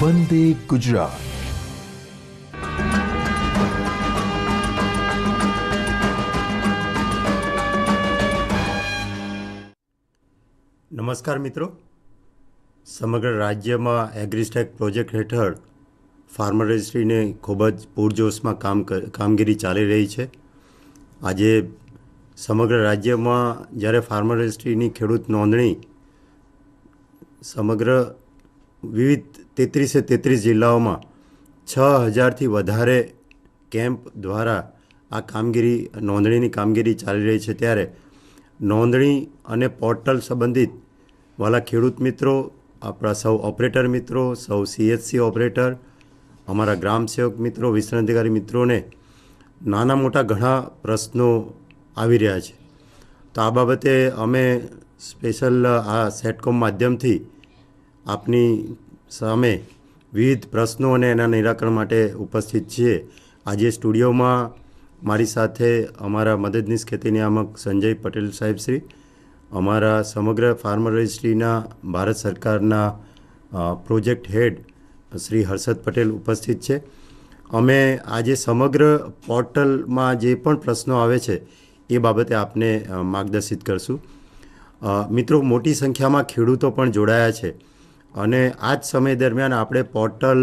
વંદે ગુજરાત. નમસ્કાર મિત્રો. સમગ્ર રાજ્યમાં એગ્રીસ્ટેક પ્રોજેક્ટ હેઠળ ફાર્મર રજિસ્ટ્રીની ખૂબ જ પૂરજોશમાં કામગીરી ચાલી રહી છે. આજે સમગ્ર રાજ્યમાં જ્યારે ફાર્મર રજિસ્ટ્રીની ખેડૂત નોંધણી સમગ્ર વિવિધ 33 જિલ્લાઓમાં 6000થી વધારે કેમ્પ દ્વારા આ કામગીરી નોંધણીની કામગીરી ચાલી રહી છે, ત્યારે નોંધણી અને પોર્ટલ સંબંધિત વાલા ખેડૂત મિત્રો, આપણા સૌ ઓપરેટર મિત્રો, સૌ CHC ઓપરેટર, અમારા ગ્રામ સેવક મિત્રો, વિસ્તરણ અધિકારી મિત્રોને નાના મોટા ઘણા પ્રશ્નો આવી રહ્યા છે. તો આ બાબતે અમે સ્પેશિયલ આ સેટકોમ માધ્યમથી આપની સામે વિવિધ પ્રશ્નો અને એના નિરાકરણ માટે ઉપસ્થિત છીએ. આજે સ્ટુડિયોમાં મારી સાથે અમારા મદદનીશ ખેતી નિયામક સંજય પટેલ સાહેબ શ્રી, અમારા સમગ્ર ફાર્મર રજિસ્ટ્રીના ભારત સરકારના પ્રોજેક્ટ હેડ શ્રી હર્ષદ પટેલ ઉપસ્થિત છે. અમે આજે સમગ્ર પોર્ટલમાં જે પણ પ્રશ્નો આવે છે એ બાબતે આપને માર્ગદર્શિત કરશું. મિત્રો, મોટી સંખ્યામાં ખેડૂતો પણ જોડાયા છે અને આ જ સમય દરમિયાન આપણે પોર્ટલ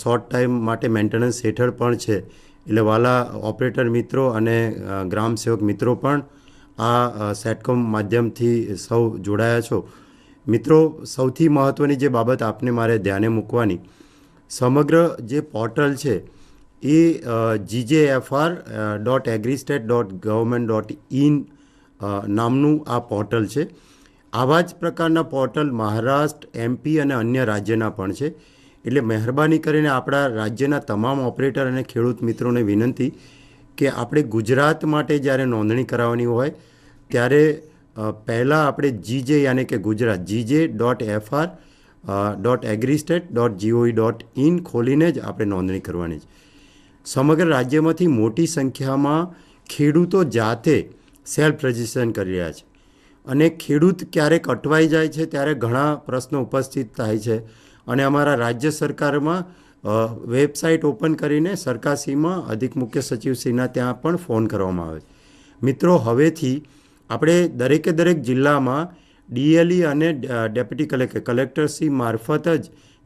શોર્ટ ટાઈમ માટે મેન્ટેનન્સ હેઠળ પણ છે, એટલે વાલા ઓપરેટર મિત્રો અને ગ્રામ સેવક મિત્રો પણ આ સેટકોમ માધ્યમથી સૌ જોડાયા છો. મિત્રો, સૌથી મહત્ત્વની જે બાબત આપને મારે ધ્યાને મૂકવાની, સમગ્ર જે પોર્ટલ છે એ GJFR.agristate.government.in નામનું આ પોર્ટલ છે. આવા જ પ્રકારના પોર્ટલ મહારાષ્ટ્ર, MP અને અન્ય રાજ્યના પણ છે. એટલે મહેરબાની કરીને આપણા રાજ્યના તમામ ઓપરેટર અને ખેડૂત મિત્રોને વિનંતી કે આપણે ગુજરાત માટે જ્યારે નોંધણી કરાવવાની હોય ત્યારે પહેલાં આપણે GJ યાની કે ગુજરાત GJ.FR.agristate.gov.in ખોલીને જ આપણે નોંધણી કરવાની છે. સમગ્ર રાજ્યમાંથી મોટી સંખ્યામાં ખેડૂતો જાતે સેલ્ફ રજિસ્ટ્રેશન કરી રહ્યા છે અને ખેડૂત ક્યારેક અટવાઈ જાય છે ત્યારે ઘણા પ્રશ્નો ઉપસ્થિત થાય છે અને અમારા રાજ્ય સરકારમાં વેબસાઇટ ઓપન કરીને સરકારશ્રીમાં અધિક મુખ્ય સચિવશ્રીના ત્યાં પણ ફોન કરવામાં આવે છે. મિત્રો, હવેથી આપણે દરેક જિલ્લામાં DLE અને ડેપ્યુટી કલેક્ટરશ્રી મારફત જ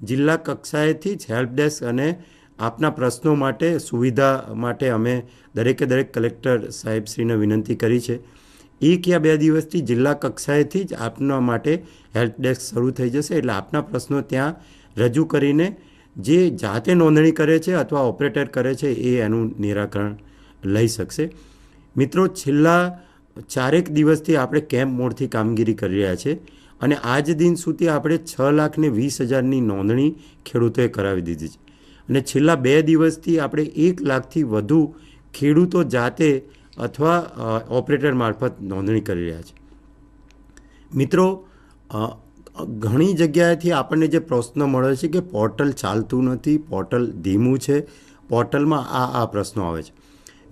જિલ્લા કક્ષાએથી જ હેલ્પ ડેસ્ક અને આપના પ્રશ્નો માટે સુવિધા માટે અમે દરેક કલેક્ટર સાહેબશ્રીને વિનંતી કરી છે. 1 યા 2 દિવસથી જિલ્લા કક્ષાએથી જ આપના માટે હેલ્પ ડેસ્ક શરૂ થઈ જશે, એટલે આપના પ્રશ્નો ત્યાં રજૂ કરીને જે જાતે નોંધણી કરે છે અથવા ઓપરેટર કરે છે એ એનું નિરાકરણ લઈ શકશે. મિત્રો, છેલ્લા 4 દિવસથી આપણે કેમ્પ મોડથી કામગીરી કરી રહ્યા છે અને આજ દિન સુધી આપણે 6,20,000ની નોંધણી ખેડૂતોએ કરાવી દીધી છે અને છેલ્લા 2 દિવસથી આપણે 1 લાખથી વધુ ખેડૂતો જાતે અથવા ઓપરેટર મારફત નોંધણી કરી રહ્યા છે. મિત્રો, ઘણી જગ્યાએથી આપણને જે પ્રશ્નો મળે છે કે પોર્ટલ ચાલતું નથી, પોર્ટલ ધીમું છે, પોર્ટલમાં આ પ્રશ્નો આવે છે.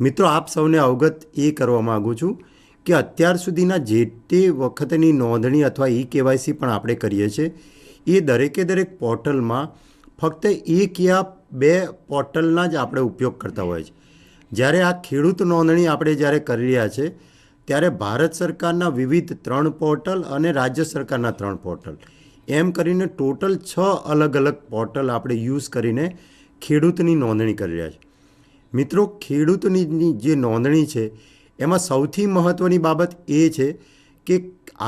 મિત્રો, આપ સૌને અવગત એ કરવા માગું છું કે અત્યાર સુધીના જે તે વખતની નોંધણી અથવા KYC પણ આપણે કરીએ છીએ એ દરેક પોર્ટલમાં ફક્ત 1 યા 2 પોર્ટલના જ આપણે ઉપયોગ કરતા હોય છે. જ્યારે આ ખેડૂત નોંધણી આપણે જ્યારે કરી રહ્યા છે ત્યારે ભારત સરકારના વિવિધ 3 પોર્ટલ અને રાજ્ય સરકારના 3 પોર્ટલ એમ કરીને ટોટલ 6 અલગ પોર્ટલ આપણે યુઝ કરીને ખેડૂતની નોંધણી કરી રહ્યા છે. મિત્રો, ખેડૂતની જે નોંધણી છે એમાં સૌથી મહત્ત્વની બાબત એ છે કે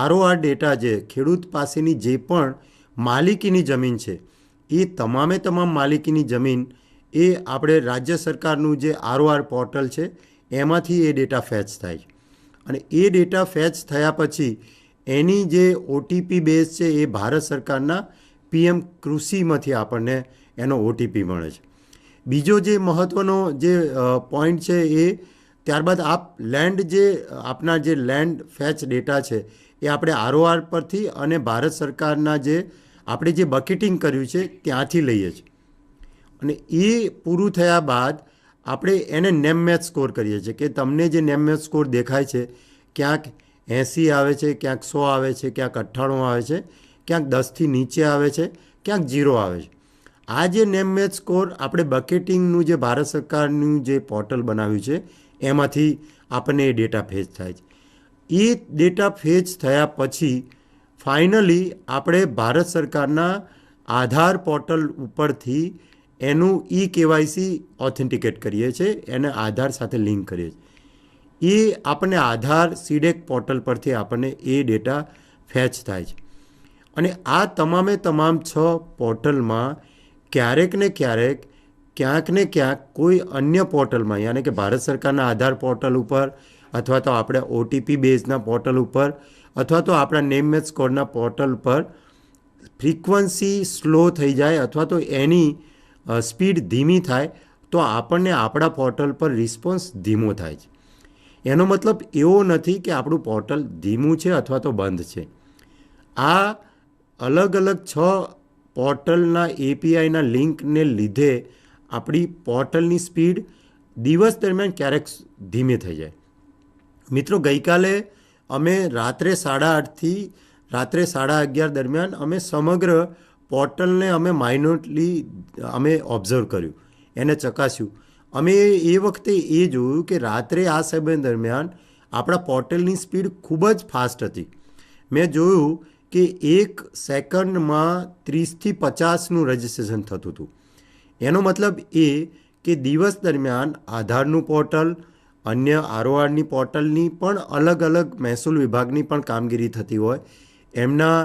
ROR ડેટા જે ખેડૂત પાસેની જે પણ માલિકીની જમીન છે એ તમામ માલિકીની જમીન એ આપણે રાજ્ય સરકારનું જે ROR પોર્ટલ છે એમાંથી એ ડેટા ફેચ થાય છે અને એ ડેટા ફેચ થયા પછી એની જે OTP બેઝ છે એ ભારત સરકારના PM કૃષિમાંથી આપણને એનો OTP મળે છે. બીજો જે મહત્ત્વનો જે પોઈન્ટ છે એ ત્યારબાદ આપના જે લેન્ડ ફેચ ડેટા છે એ આપણે ROR પરથી અને ભારત સરકારના જે આપણે જે બકેટિંગ કર્યું છે ત્યાંથી લઈએ છીએ અને એ પૂરું થયા બાદ આપણે એને નેમ મેચ સ્કોર કરીએ છીએ કે તમને જે નેમ મેચ સ્કોર દેખાય છે ક્યાંક 80 આવે છે, ક્યાંક 100 આવે છે, ક્યાંક 98 આવે છે, ક્યાંક 10થી નીચે આવે છે, ક્યાંક 0 આવે છે. આ જે નેમ મેચ સ્કોર આપણે બકેટિંગનું જે ભારત સરકારનું જે પોર્ટલ બનાવ્યું છે એમાંથી આપણને એ ડેટા ફેચ થાય છે. એ ડેટા ફેચ થયા પછી ફાઇનલી આપણે ભારત સરકારના આધાર પોર્ટલ ઉપરથી એનું કેવાયસી ઓથેન્ટિકેટ કરીએ છીએ, એને આધાર સાથે લિંક કરીએ છીએ. એ આપણને આધાર સીડેક પોર્ટલ પરથી આપણને એ ડેટા ફેચ થાય છે. અને આ તમામ 6 પોર્ટલમાં ક્યારેક ને ક્યાંક કોઈ અન્ય પોર્ટલમાં, યાની કે ભારત સરકારના આધાર પોર્ટલ ઉપર અથવા તો આપણે OTP બેઝના પોર્ટલ ઉપર અથવા તો આપણા નેમ મેચ સ્કોરના પોર્ટલ પર ફ્રીક્વન્સી સ્લો થઈ જાય અથવા તો એની સ્પીડ ધીમી થાય તો આપણને આપણા પોર્ટલ પર રિસ્પોન્સ ધીમો થાય છે. એનો મતલબ એવો નથી કે આપણું પોર્ટલ ધીમું છે અથવા તો બંધ છે. આ અલગ 6 પોર્ટલના APIના લિંકને લીધે આપણી પોર્ટલની સ્પીડ દિવસ દરમિયાન ક્યારેક ધીમી થઈ જાય. મિત્રો, ગઈકાલે અમે રાત્રે 8:30થી રાત્રે 11:30 દરમિયાન અમે સમગ્ર પોર્ટલને અમે માઇન્યુટલી અમે ઓબ્ઝર્વ કર્યું, એને ચકાસ્યું. અમે એ વખતે એ જોયું કે રાત્રે આ સમય દરમિયાન આપણા પોર્ટલની સ્પીડ ખૂબ જ ફાસ્ટ હતી. મેં જોયું કે 1 સેકન્ડમાં 30થી 50નું રજિસ્ટ્રેશન થતું હતું. એનો મતલબ એ કે દિવસ દરમિયાન આધારનું પોર્ટલ, અન્ય RORની પોર્ટલની પણ અલગ મહેસૂલ વિભાગની પણ કામગીરી થતી હોય, એમના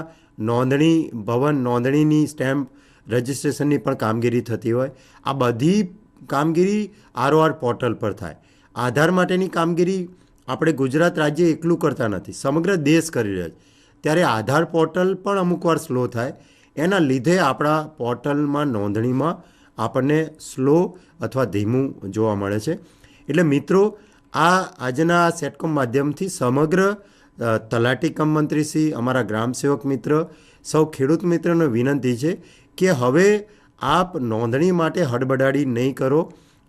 નોંધણીની સ્ટેમ્પ રજિસ્ટ્રેશનની પણ કામગીરી થતી હોય. આ બધી કામગીરી ROR પોર્ટલ પર થાય. આધાર માટેની કામગીરી આપણે ગુજરાત રાજ્ય એકલું કરતા નથી, સમગ્ર દેશ કરી રહ્યા છે. ત્યારે આધાર પોર્ટલ પણ અમુક વાર સ્લો થાય. એના લીધે આપણા પોર્ટલમાં નોંધણીમાં આપણને સ્લો અથવા ધીમું જોવા મળે છે. એટલે મિત્રો, આજના સેટકોમ માધ્યમથી સમગ્ર તલાટી કમ મંત્રીશ્રી, અમારા ગ્રામ સેવક મિત્ર, સૌ ખેડૂત મિત્રોને વિનંતી છે કે હવે આપ નોંધણી માટે હડબડાડી નહીં કરો,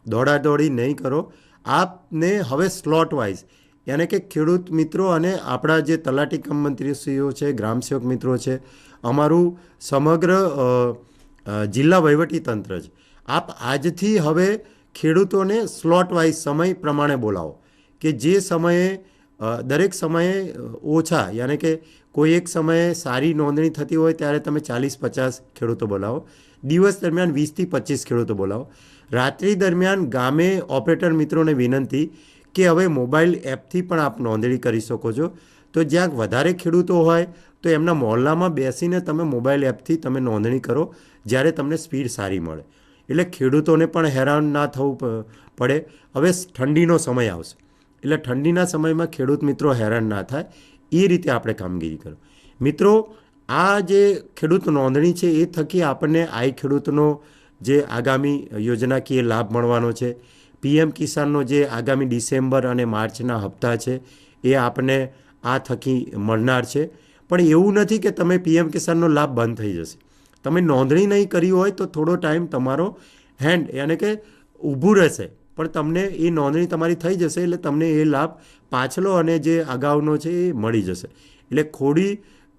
દોડાદોડી નહીં કરો. આપને હવે સ્લોટ વાઇઝ, યાની કે ખેડૂત મિત્રો અને આપણા જે તલાટી કમ મંત્રીશ્રીઓ છે, ગ્રામ સેવક મિત્રો છે, અમારું સમગ્ર જિલ્લા વહીવટીતંત્ર છે, આપ આજથી હવે ખેડૂતોને સ્લોટ વાઇઝ સમય પ્રમાણે બોલાવો કે જે સમયે દરેક સમયે ઓછા, યાની કે કોઈ એક સમયે સારી નોંધણી થતી હોય ત્યારે તમે 40-50 ખેડૂતો બોલાવો, દિવસ દરમિયાન 20થી 25 ખેડૂતો બોલાવો. રાત્રિ દરમિયાન ગામે ઓપરેટર મિત્રોને વિનંતી કે હવે મોબાઈલ એપથી પણ આપ નોંધણી કરી શકો છો. તો જ્યાં વધારે ખેડૂતો હોય તો એમના મોહલ્લામાં બેસીને તમે મોબાઈલ એપથી તમે નોંધણી કરો, જ્યારે તમને સ્પીડ સારી મળે. એટલે ખેડૂતોને પણ હેરાન ના થવું પડે. હવે ઠંડીનો સમય આવશે, એટલે ઠંડીના સમયમાં ખેડૂત મિત્રો હેરાન ના થાય એ રીતે આપણે કામગીરી કરો. મિત્રો, આ જે ખેડૂત નોંધણી છે એ થકી આપણને ખેડૂતનો જે આગામી યોજનાકીય લાભ મળવાનો છે, PM કિસાનનો જે આગામી ડિસેમ્બર અને માર્ચના હપ્તા છે એ આપણને આ થકી મળનાર છે. પણ એવું નથી કે તમે PM કિસાનનો લાભ બંધ થઈ જશે. તમે નોંધણી નહીં કરી હોય તો થોડો ટાઈમ તમારો હેન્ડ, યાની કે ઊભું રહેશે, પણ તમને એ નોંધણી તમારી થઈ જશે એટલે તમને એ લાભ પાછલો અને જે અગાઉનો છે એ મળી જશે. એટલે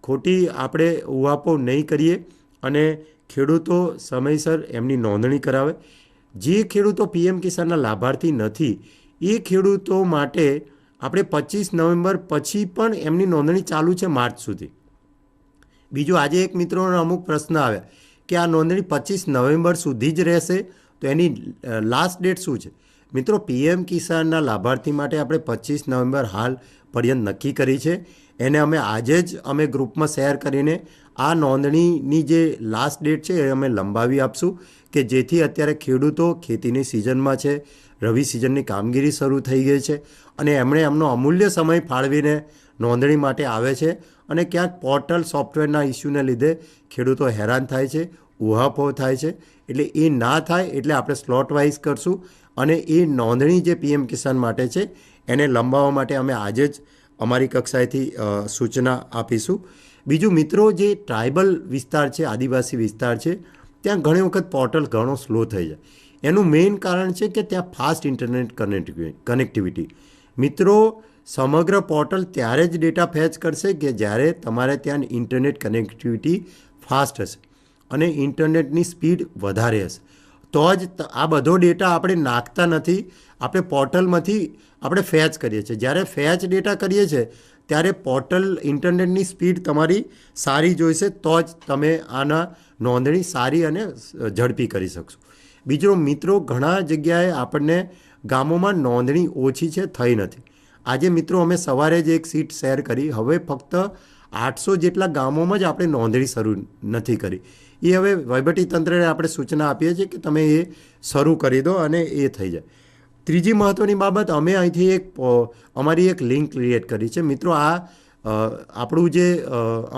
ખોટી આપણે ઉહાપો નહીં કરીએ અને ખેડૂતો સમયસર એમની નોંધણી કરાવે. જે ખેડૂતો PM કિસાનના લાભાર્થી નથી એ ખેડૂતો માટે આપણે 25 નવેમ્બર પછી પણ એમની નોંધણી ચાલુ છે માર્ચ સુધી. બીજું, આજે એક મિત્રોનો અમુક પ્રશ્ન આવ્યા કે આ નોંધણી 25 નવેમ્બર સુધી જ રહેશે તો એની લાસ્ટ ડેટ શું છે? મિત્રો, PM કિસાનના લાભાર્થી માટે આપણે 25 નવેમ્બર હાલ પર્યંત નક્કી કરી છે. એને આજે જ અમે ગ્રુપમાં શેર કરીને આ નોંધણીની જે લાસ્ટ ડેટ છે એ અમે લંબાવી આપશું કે જેથી અત્યારે ખેડૂતો ખેતીની સિઝનમાં છે, રવિ સિઝનની કામગીરી શરૂ થઈ ગઈ છે અને એમણે એમનો અમૂલ્ય સમય ફાળવીને નોંધણી માટે આવે છે અને ક્યાંક પોર્ટલ સોફ્ટવેરના ઇસ્યુને લીધે ખેડૂતો હેરાન થાય છે, ઉહાપોહ થાય છે. એટલે એ ના થાય એટલે આપણે સ્લોટ વાઇઝ કરશું અને એ નોંધણી જે PM કિસાન માટે છે એને લંબાવવા માટે અમે આજે જ અમારી કક્ષાએથી સૂચના આપીશું. બીજું મિત્રો, જે ટ્રાઇબલ વિસ્તાર છે, આદિવાસી વિસ્તાર છે, ત્યાં ઘણી વખત પોર્ટલ ઘણો સ્લો થઈ જાય. એનું મેઇન કારણ છે કે ત્યાં ફાસ્ટ ઇન્ટરનેટ કનેક્ટિવિટી. મિત્રો, સમગ્ર પોર્ટલ ત્યારે જ ડેટા ફેચ કરશે કે જ્યારે તમારે ત્યાં ઇન્ટરનેટ કનેક્ટિવિટી ફાસ્ટ હશે. અને ઇન્ટરનેટની સ્પીડ વધારે હશે તો જ આ બધો ડેટા આપણે નાખતા નથી. આપણે પોર્ટલમાંથી આપણે ફેચ કરીએ છીએ. જ્યારે ફેચ ડેટા કરીએ છીએ ત્યારે પોર્ટલ ઇન્ટરનેટની સ્પીડ તમારી સારી જોઈશે તો જ તમે આના નોંધણી સારી અને ઝડપી કરી શકશો. બીજો મિત્રો, ઘણા જગ્યાએ આપણને ગામોમાં નોંધણી ઓછી છે, થઈ નથી. આજે મિત્રો અમે સવારે જ એક સીટ શેર કરી. હવે ફક્ત 800 જેટલા ગામોમાં જ આપણે નોંધણી શરૂ નથી કરી. એ હવે વહીવટીતંત્રને આપણે સૂચના આપીએ છીએ કે તમે એ શરૂ કરી દો અને એ થઈ જાય. ત્રીજી મહત્ત્વની બાબત, અમે અહીંથી અમારી એક લિંક ક્રિએટ કરી છે. મિત્રો, આપણું જે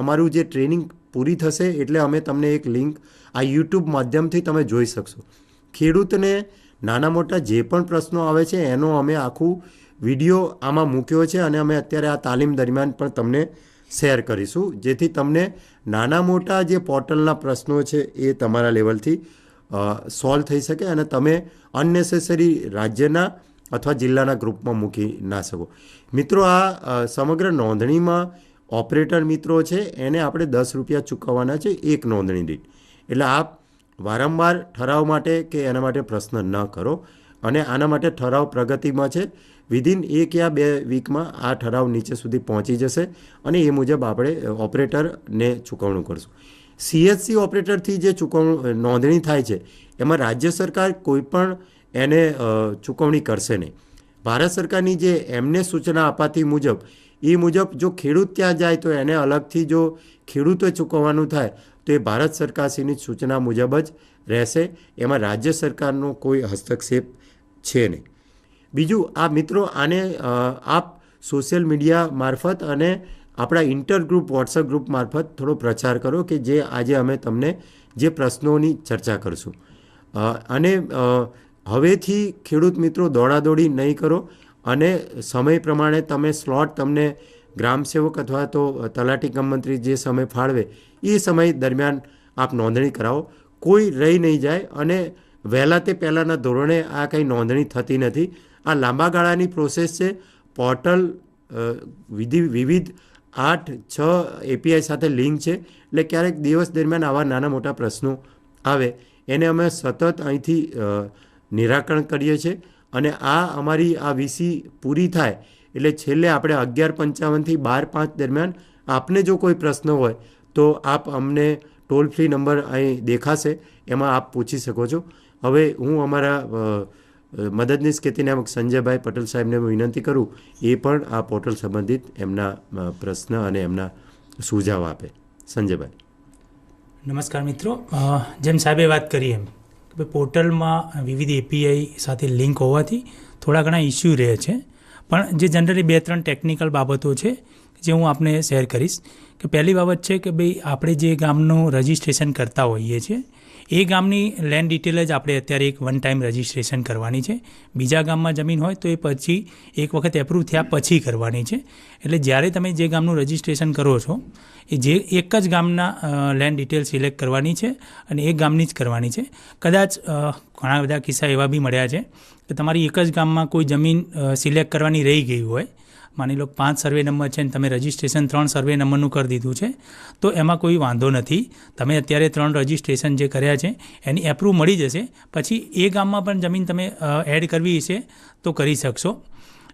અમારું જે ટ્રેનિંગ પૂરી થશે એટલે અમે તમને એક લિંક આ યુટ્યુબ માધ્યમથી તમે જોઈ શકશો. ખેડૂતને નાના મોટા જે પણ પ્રશ્નો આવે છે એનો અમે આખું વિડીયો આમાં મૂક્યો છે અને અમે અત્યારે આ તાલીમ દરમિયાન પણ તમને શેર કરીશું, જેથી તમને નાના મોટા જે પોર્ટલના પ્રશ્નો છે એ તમારા લેવલથી સોલ્વ થઈ શકે અને તમે અનનેસેસરી રાજ્યના અથવા જિલ્લાના ગ્રુપમાં મૂકી ના શકો. મિત્રો, આ સમગ્ર નોંધણીમાં ઓપરેટર મિત્રો છે એને આપણે 10 રૂપિયા ચૂકવવાના છે એક નોંધણી દીઠ. એટલે આપ વારંવાર ઠરાવ માટે કે એના માટે પ્રશ્ન ન કરો અને આના માટે ઠરાવ પ્રગતિમાં છે. વિધિન 1 યા 2 વીકમાં આ ઠરાવ નીચે સુધી પહોંચી જશે અને એ મુજબ આપણે ઓપરેટરને ચૂકવણું કરશું. CSC ઓપરેટરથી જે નોંધણી થાય છે એમાં રાજ્ય સરકાર કોઈ પણ એને ચૂકવણી કરશે નહીં. ભારત સરકારની જે એમને સૂચના અપાતી મુજબ એ મુજબ જો ખેડૂત ત્યાં જાય તો એને અલગથી જો ખેડૂતોએ ચૂકવવાનું થાય તો એ ભારત સરકારશ્રીની સૂચના મુજબ જ રહેશે. એમાં રાજ્ય સરકારનો કોઈ હસ્તક્ષેપ છે નહીં. બીજું, આ મિત્રો, આને આપ સોશિયલ મીડિયા મારફત અને આપણા ઇન્ટરગ્રુપ વોટ્સઅપ ગ્રુપ મારફત થોડો પ્રચાર કરો કે જે આજે અમે તમને જે પ્રશ્નોની ચર્ચા કરશું. અને હવેથી ખેડૂત મિત્રો દોડાદોડી નહીં કરો અને સમય પ્રમાણે તમે સ્લોટ તમને ગ્રામસેવક અથવા તો તલાટી કમ મંત્રી જે સમય ફાળવે એ સમય દરમિયાન આપ નોંધણી કરાવો. કોઈ રહી નહીં જાય અને વહેલા તે પહેલાંના ધોરણે આ કંઈ નોંધણી થતી નથી. આ લાંબા ગાળાની પ્રોસેસ છે. પોર્ટલ વિવિધ 8-6 API સાથે લિંક છે. એટલે ક્યારેક દિવસ દરમિયાન આવા નાના મોટા પ્રશ્નો આવે એને અમે સતત અહીંથી નિરાકરણ કરીએ છીએ અને આ અમારી આ VC પૂરી થાય એટલે છેલ્લે આપણે 11:55 થી 12:05 દરમિયાન આપને જો કોઈ પ્રશ્ન હોય તો આપ અમને ટોલ ફ્રી નંબર અહીં દેખાશે, એમાં આપ પૂછી શકો છો. હવે હું અમારા મદદનીશ ખેતીનિયામક સંજયભાઈ પટેલ સાહેબને વિનંતી કરું એ પણ આ પોર્ટલ સંબંધિત એમના પ્રશ્ન અને એમના સુઝાવ આપે. સંજયભાઈ. નમસ્કાર મિત્રો, જેમ સાહેબે વાત કરી એમ કે પોર્ટલમાં વિવિધ API સાથે લિંક હોવાથી થોડા ઘણા ઇસ્યુ રહે છે, પણ જે જનરલી 2-3 ટેકનિકલ બાબતો છે જે હું આપને શેર કરીશ. કે પહેલી બાબત છે કે ભાઈ આપણે જે ગામનું રજિસ્ટ્રેશન કરતા હોઈએ છીએ એ ગામની લેન્ડ ડિટેલ જ આપણે અત્યારે એક વન ટાઈમ રજિસ્ટ્રેશન કરવાની છે. બીજા ગામમાં જમીન હોય તો એ પછી એક વખત એપ્રૂવ થયા પછી કરવાની છે. એટલે જ્યારે તમે જે ગામનું રજિસ્ટ્રેશન કરો છો એ જે એક જ ગામના લેન્ડ ડિટેલ સિલેક્ટ કરવાની છે અને એક ગામની જ કરવાની છે. કદાચ ઘણા બધા કિસ્સા એવા બી મળ્યા છે કે તમારી એક જ ગામમાં કોઈ જમીન સિલેક્ટ કરવાની રહી ગઈ હોય, માની લો 5 સર્વે નંબર છે અને તમે રજિસ્ટ્રેશન 3 સર્વે નંબરનું કરી દીધું છે, તો એમાં કોઈ વાંધો નથી. તમે અત્યારે 3 રજિસ્ટ્રેશન જે કર્યા છે એની એપ્રૂવ મળી જશે. પછી એ ગામમાં પણ જમીન તમે એડ કરવી છે તો કરી શકશો.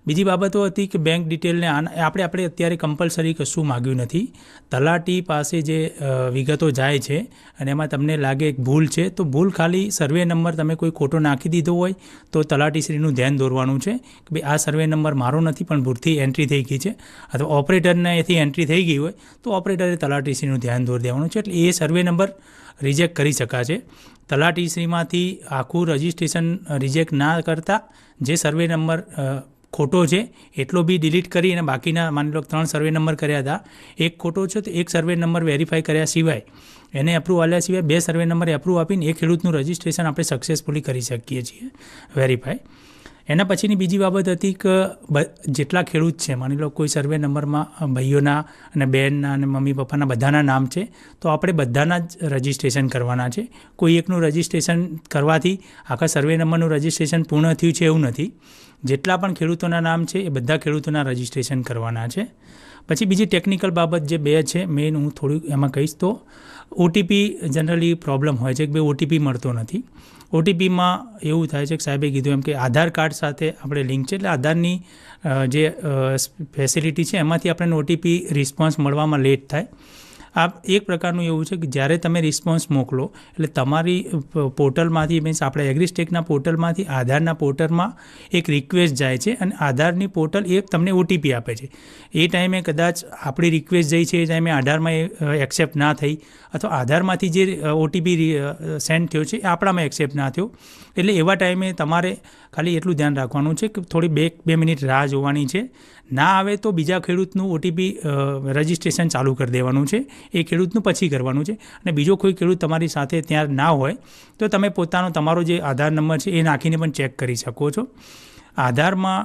બીજી બાબતો હતી કે બેંક ડિટેલને આપણે અત્યારે કમ્પલસરી કશું માગ્યું નથી. તલાટી પાસે જે વિગતો જાય છે અને એમાં તમને લાગે એક ભૂલ છે તો ભૂલ ખાલી સર્વે નંબર તમે કોઈ ખોટો નાખી દીધો હોય તો તલાટીશ્રીનું ધ્યાન દોરવાનું છે કે ભાઈ આ સર્વે નંબર મારો નથી પણ ભૂલથી એન્ટ્રી થઈ ગઈ છે, અથવા ઓપરેટરને એથી એન્ટ્રી થઈ ગઈ હોય તો ઓપરેટરે તલાટીશ્રીનું ધ્યાન દોરી દેવાનું છે. એટલે એ સર્વે નંબર રિજેક્ટ કરી શકાશે. તલાટીશ્રીમાંથી આખું રજિસ્ટ્રેશન રિજેક્ટ ના કરતાં જે સર્વે નંબર ખોટો છે એટલો બી ડિલીટ કરી અને બાકીના માની લો 3 સર્વે નંબર કર્યા હતા, એક ખોટો છે તો એક સર્વે નંબર વેરીફાઈ કર્યા સિવાય એને એપ્રૂવ આલ્યા સિવાય 2 સર્વે નંબર એપ્રૂવ આપીને એ ખેડૂતનું રજિસ્ટ્રેશન આપણે સક્સેસફુલી કરી શકીએ છીએ વેરીફાઈ. એના પછીની બીજી બાબત હતી કે જેટલા ખેડૂત છે, માની લો કોઈ સર્વે નંબરમાં ભાઈઓના અને બહેનના અને મમ્મી પપ્પાના બધાના નામ છે તો આપણે બધાના જ રજિસ્ટ્રેશન કરવાના છે. કોઈ એકનું રજિસ્ટ્રેશન કરવાથી આખા સર્વે નંબરનું રજિસ્ટ્રેશન પૂર્ણ થયું છે એવું નથી. જેટલા પણ ખેડૂતોના નામ છે એ બધા ખેડૂતોના રજિસ્ટ્રેશન કરવાના છે. પછી બીજી ટેકનિકલ બાબત જે બે છે મેઇન હું થોડું એમાં કહીશ તો ઓટીપી જનરલી પ્રોબ્લેમ હોય છે કે ભાઈ ઓટીપી મળતો નથી. ઓટીપીમાં એવું થાય છે કે સાહેબે કીધું એમ કે આધાર કાર્ડ સાથે આપણે લિંક છે એટલે આધારની જે ફેસિલિટી છે એમાંથી આપણને ઓટીપી રિસ્પોન્સ મળવામાં લેટ થાય. આ એક પ્રકારનું એવું છે કે જ્યારે તમે રિસ્પોન્સ મોકલો એટલે તમારી પોર્ટલમાંથી મીન્સ આપણે એગ્રીસ્ટેકના પોર્ટલમાંથી આધારના પોર્ટલમાં એક રિક્વેસ્ટ જાય છે અને આધારની પોર્ટલ એ તમને ઓટીપી આપે છે. એ ટાઈમે કદાચ આપણી રિક્વેસ્ટ જઈ છે એ ટાઈમે આધારમાં એક્સેપ્ટ ના થઈ અથવા આધારમાંથી જે ઓટીપી સેન્ડ થયો છે એ આપણામાં એક્સેપ્ટ ના થયો એટલે એવા ટાઈમે તમારે ખાલી એટલું ધ્યાન રાખવાનું છે કે થોડી બે મિનિટ રાહ જોવાની છે. ના આવે તો બીજા ખેડૂતનું ઓટીપી રજિસ્ટ્રેશન ચાલુ કરી દેવાનું છે. એ ખેડૂતનું પછી કરવાનું છે અને બીજો કોઈ ખેડૂત તમારી સાથે ત્યાં ના હોય તો તમે તમારો જે આધાર નંબર છે એ નાખીને પણ ચેક કરી શકો છો. આધારમાં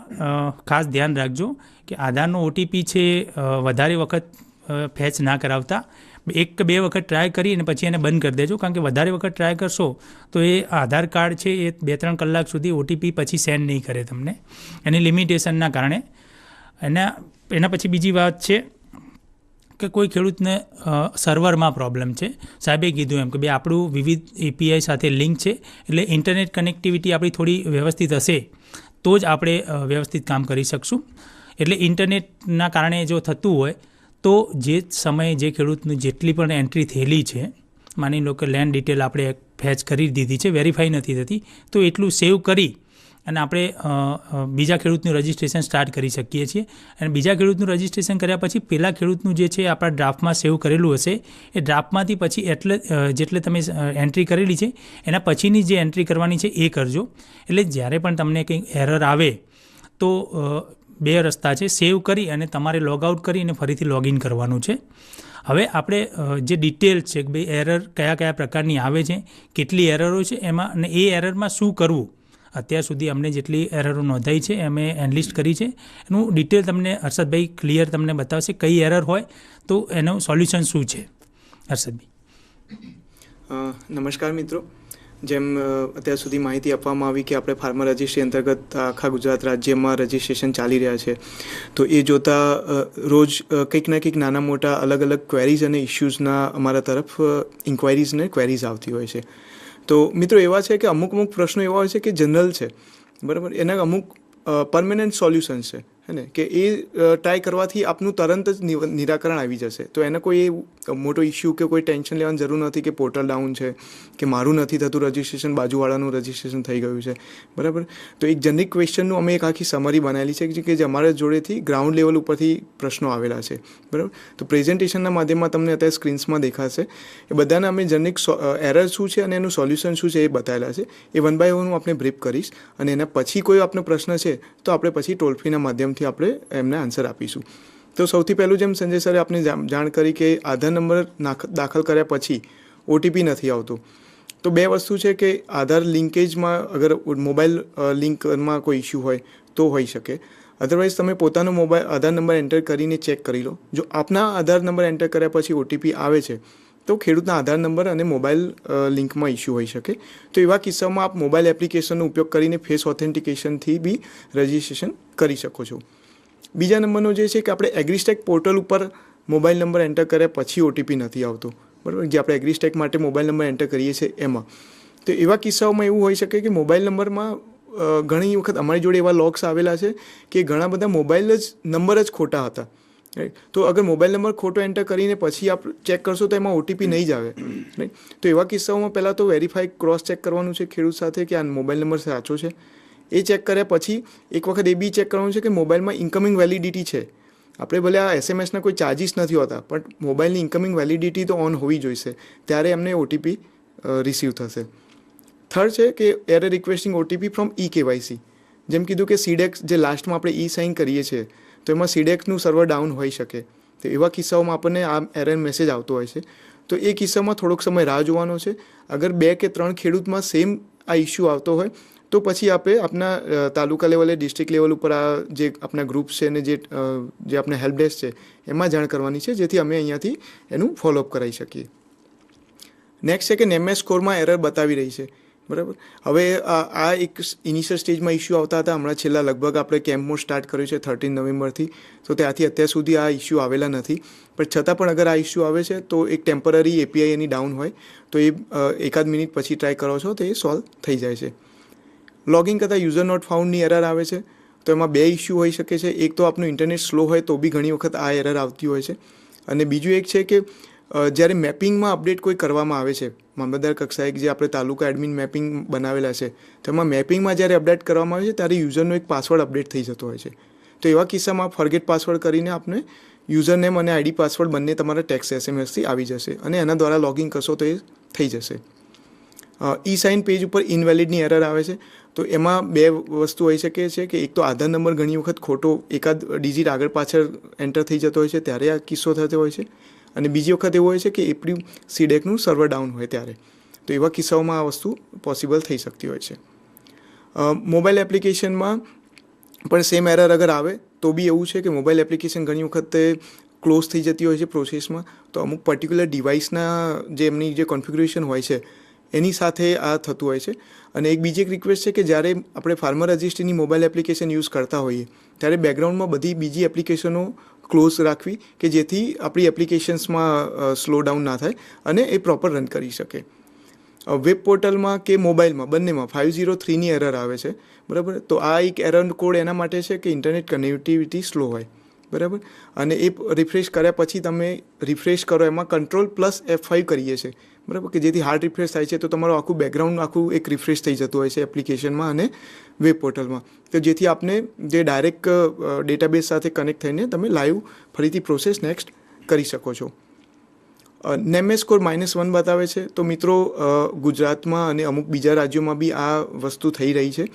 ખાસ ધ્યાન રાખજો કે આધારનો ઓટીપી છે વધારે વખત ફેચ ના કરાવતા. 1 કે 2 વખત ટ્રાય કરી અને પછી એને બંધ કરી દેજો, કારણ કે વધારે વખત ટ્રાય કરશો તો એ આધાર કાર્ડ છે એ 2-3 કલાક સુધી ઓટીપી પછી સેન્ડ નહીં કરે તમને એની લિમિટેશનના કારણે. એના પછી બીજી વાત છે કે કોઈ ખેડૂતને સર્વરમાં પ્રોબ્લેમ છે. સાહેબે કીધું એમ કે ભાઈ આપણું વિવિધ એપીઆઈ સાથે લિંક છે એટલે ઇન્ટરનેટ કનેક્ટિવિટી આપણી થોડી વ્યવસ્થિત હશે તો જ આપણે વ્યવસ્થિત કામ કરી શકશું. એટલે ઇન્ટરનેટના કારણે જો થતું હોય તો જે સમયે જે ખેડૂતની જેટલી પણ એન્ટ્રી થયેલી છે, માની લો કે લેન્ડ ડિટેલ આપણે ફેચ કરી દીધી છે, વેરીફાઈ નથી થતી, તો એટલું સેવ કરી અને આપણે બીજા ખેડૂતનું રજિસ્ટ્રેશન સ્ટાર્ટ કરી શકીએ છીએ. અને બીજા ખેડૂતનું રજિસ્ટ્રેશન કર્યા પછી પહેલાં ખેડૂતનું જે છે આપણા ડ્રાફ્ટમાં સેવ કરેલું હશે એ ડ્રાફ્ટમાંથી પછી જેટલે તમે એન્ટ્રી કરેલી છે એના પછીની જે એન્ટ્રી કરવાની છે એ કરજો. એટલે જ્યારે પણ તમને કંઈક એરર આવે તો 2 રસ્તા છે, સેવ કરી અને તમારે લોગઆઉટ કરી અને ફરીથી લોગિન કરવાનું છે. હવે આપણે જે ડિટેલ છે કે ભાઈ એરર કયા પ્રકારની આવે છે, કેટલી એરરો છે એમાં અને એ એરરમાં શું કરવું, અત્યાર સુધી અમને જેટલી એરરો નોંધાઈ છે અમે એનલિસ્ટ કરી છે એનું ડિટેલ તમને હર્ષદભાઈ ક્લિયર તમને બતાવશે કઈ એરર હોય તો એનું સોલ્યુશન શું છે. હર્ષદભાઈ. નમસ્કાર મિત્રો, જેમ અત્યાર સુધી માહિતી આપવામાં આવી કે આપણે ફાર્મર રજિસ્ટ્રી અંતર્ગત આખા ગુજરાત રાજ્યમાં રજિસ્ટ્રેશન ચાલી રહ્યા છે, તો એ જોતાં રોજ કંઈક ના કંઈક નાના મોટા અલગ અલગ ક્વેરીઝ અને ઇસ્યુઝના અમારા તરફ ઇન્ક્વાયરીઝ ને ક્વેરીઝ આવતી હોય છે. તો મિત્રો એવા છે કે અમુક પ્રશ્નો એવા હોય છે કે જનરલ છે, બરાબર, એના અમુક પરમેનન્ટ સોલ્યુશન્સ છે હે ને, કે એ ટ્રાય કરવાથી આપનું તરત જ નિરાકરણ આવી જશે. તો એને કોઈ મોટો ઇસ્યુ કે કોઈ ટેન્શન લેવાની જરૂર નથી કે પોર્ટલ ડાઉન છે કે મારું નથી થતું રજિસ્ટ્રેશન, બાજુવાળાનું રજિસ્ટ્રેશન થઈ ગયું છે, બરાબર. તો એક જનરિક ક્વેશ્ચનનું અમે એક આખી સમરી બનાવેલી છે કે જે અમારા જોડેથી ગ્રાઉન્ડ લેવલ ઉપરથી પ્રશ્નો આવેલા છે, બરાબર. તો પ્રેઝન્ટેશનના માધ્યમમાં તમને અત્યારે સ્ક્રીન્સમાં દેખાશે એ બધાને અમે જનરિક એરર શું છે અને એનું સોલ્યુશન શું છે એ બતાવેલા છે. એ 1 by 1 હું આપણે બ્રીફ કરીશ અને એના પછી કોઈ આપનો પ્રશ્ન છે તો આપણે પછી ટોલ ફ્રીના માધ્યમથી આપણે એમને આન્સર આપીશું. તો સૌથી પહેલું જેમ સંજય સરે આપને જાણ કરી કે આધાર નંબર દાખલ કર્યા પછી ઓટીપી નથી આવતો. તો 2 વસ્તુ છે કે આધાર લિંકેજમાં અગર મોબાઈલ લિંકમાં કોઈ ઇસ્યુ હોય તો હોઈ શકે. અધરવાઇઝ તમે પોતાનો આધાર નંબર એન્ટર કરીને ચેક કરી લો. જો આપના આધાર નંબર એન્ટર કર્યા પછી ઓટીપી આવે છે તો ખેડૂતના આધાર નંબર અને મોબાઈલ લિંકમાં ઇસ્યુ હોઈ શકે. તો એવા કિસ્સામાં આપ મોબાઈલ એપ્લિકેશનનો ઉપયોગ કરીને ફેસ ઓથેન્ટિકેશનથી બી રજિસ્ટ્રેશન કરી શકો છો. બીજા નંબરનો જે છે કે આપણે એગ્રીસ્ટેક પોર્ટલ ઉપર મોબાઈલ નંબર એન્ટર કર્યા પછી ઓટીપી નથી આવતો, બરાબર, જે આપણે એગ્રીસ્ટેક માટે મોબાઈલ નંબર એન્ટર કરીએ છીએ એમાં. તો એવા કિસ્સાઓમાં એવું હોઈ શકે કે મોબાઈલ નંબરમાં ઘણી વખત અમારી જોડે એવા લોક્સ આવેલા છે કે ઘણા બધા મોબાઈલ નંબર જ ખોટા હતા, રાઈટ. તો અગર મોબાઈલ નંબર ખોટો એન્ટર કરીને પછી આપ ચેક કરશો તો એમાં ઓટીપી નહીં જ આવે, રાઈટ. તો એવા કિસ્સાઓમાં પહેલાં તો વેરીફાઈ ક્રોસ ચેક કરવાનું છે ખેડૂત સાથે કે આ મોબાઈલ નંબર સાચો છે. એ ચેક કર્યા પછી એક વખત એ બી ચેક કરવાનું છે કે મોબાઈલમાં ઇન્કમિંગ વેલિડિટી છે. આપણે ભલે આ એસએમએસના કોઈ ચાર્જિસ નથી હોતા પણ મોબાઈલની ઇન્કમિંગ વેલિડિટી તો ઓન હોવી જોઈશે, ત્યારે એમને ઓટીપી રિસીવ થશે. થર્ડ છે કે error requesting OTP from eKYC. જેમ કીધું કે સીડેક્સ જે લાસ્ટમાં આપણે ઈ સાઇન કરીએ છીએ તો એમાં સીડેક્સનું સર્વર ડાઉન હોઈ શકે. તો એવા કિસ્સાઓમાં આપણને આ એરર મેસેજ આવતો હોય છે. તો એ કિસ્સામાં થોડોક સમય રાહ જોવાનો છે. અગર 2 કે 3 ખેડૂતમાં સેમ આ ઇસ્યુ આવતો હોય તો પછી આપણે આપણા તાલુકા લેવલે, ડિસ્ટ્રિક્ટ લેવલ ઉપર આ જે આપણા ગ્રુપ્સ છે ને જે આપણા હેલ્પ ડેસ્ક છે એમાં જાણ કરવાની છે, જેથી અમે અહીંયાથી એનું ફોલોઅપ કરાવી શકીએ. નેક્સ્ટ છે કે નેમેસ સ્કોરમાં એરર બતાવી રહી છે. બરાબર. હવે આ એક ઇનિશિયલ સ્ટેજમાં ઇસ્યુ આવતા હતા. હમણાં છેલ્લા લગભગ આપણે કેમ્પ મોડ સ્ટાર્ટ કર્યું છે 13 નવેમ્બરથી, તો ત્યાંથી અત્યાર સુધી આ ઇસ્યુ આવેલા નથી. પણ છતાં પણ અગર આ ઇસ્યુ આવે છે તો એક ટેમ્પરરી એપીઆઈ એની ડાઉન હોય તો એ એકાદ મિનિટ પછી ટ્રાય કરો છો તો એ સોલ્વ થઈ જાય છે. લોગિંગ કરતાં યુઝર નોટ ફાઉન્ડની એરર આવે છે, તો એમાં બે ઇસ્યુ હોઈ શકે છે. એક તો આપનું ઇન્ટરનેટ સ્લો હોય તો બી ઘણી વખત આ એરર આવતી હોય છે, અને બીજું એક છે કે જ્યારે મેપિંગમાં અપડેટ કોઈ કરવામાં આવે છે, મામલતદાર કક્ષાએ જે આપણે તાલુકા એડમિન મેપિંગ બનાવેલા છે, તેમાં મેપિંગમાં જ્યારે અપડેટ કરવામાં આવે છે ત્યારે યુઝરનો એક પાસવર્ડ અપડેટ થઈ જતો હોય છે. તો એવા કિસ્સામાં ફોરગેટ પાસવર્ડ કરીને આપને યુઝર નેમ અને આઈડી પાસવર્ડ બંને તમારા ટેક્સ્ટ એસએમએસથી આવી જશે, અને એના દ્વારા લોગિન કરશો તો એ થઈ જશે. ઈ સાઇન પેજ ઉપર ઇનવેલિડની એરર આવે છે, તો એમાં બે વસ્તુ હોઈ શકે છે કે એક તો આધાર નંબર ઘણી વખત ખોટો એકાદ ડિજિટ આગળ પાછળ એન્ટર થઈ જતો હોય છે ત્યારે આ કિસ્સો થતો હોય છે, અને બીજી વખત એવું હોય છે કે એપડી સીડેકનું સર્વર ડાઉન હોય ત્યારે. તો એવા કિસ્સાઓમાં આ વસ્તુ પોસિબલ થઈ શકતી હોય છે. મોબાઈલ એપ્લિકેશનમાં પણ સેમ એરર અગર આવે તો બી એવું છે કે મોબાઈલ એપ્લિકેશન ઘણી વખતે ક્લોઝ થઈ જતી હોય છે પ્રોસેસમાં, તો અમુક પર્ટિક્યુલર ડિવાઇસના જે એમની જે કોન્ફિગ્યુરેશન હોય છે એની સાથે આ થતું હોય છે. અને એક બીજી એક રિક્વેસ્ટ છે કે જ્યારે આપણે ફાર્મર રજિસ્ટ્રીની મોબાઈલ એપ્લિકેશન યુઝ કરતા હોઈએ ત્યારે બેકગ્રાઉન્ડમાં બધી બીજી એપ્લિકેશનો ક્લોઝ રાખવી કે જેથી આપણી એપ્લિકેશન્સમાં સ્લો ડાઉન ના થાય અને એ પ્રોપર રન કરી શકે. વેબ પોર્ટલમાં કે મોબાઈલમાં બંનેમાં 503ની એરર આવે છે, બરાબર. તો આ એક એરર કોડ એના માટે છે કે ઇન્ટરનેટ કનેક્ટિવિટી સ્લો હોય, બરાબર. અને એ રિફ્રેશ કર્યા પછી તમે રિફ્રેશ કરો, એમાં Ctrl+F5 કરીએ છીએ, બરાબર, કે જેથી હાર્ડ રિફ્રેશ થાય છે તો તમારું આખું બેકગ્રાઉન્ડ આખું એક રિફ્રેશ થઈ જતું હોય છે એપ્લિકેશનમાં અને વેબ પોર્ટલમાં, તો જેથી આપને જે ડાયરેક્ટ ડેટાબેઝ સાથે કનેક્ટ થઈને તમે લાઈવ ફરીથી પ્રોસેસ નેક્સ્ટ કરી શકો છો. નેમએસ સ્કોર -1 બતાવે છે. તો મિત્રો ગુજરાતમાં અને અમુક બીજા રાજ્યોમાં બી આ વસ્તુ થઈ રહી છે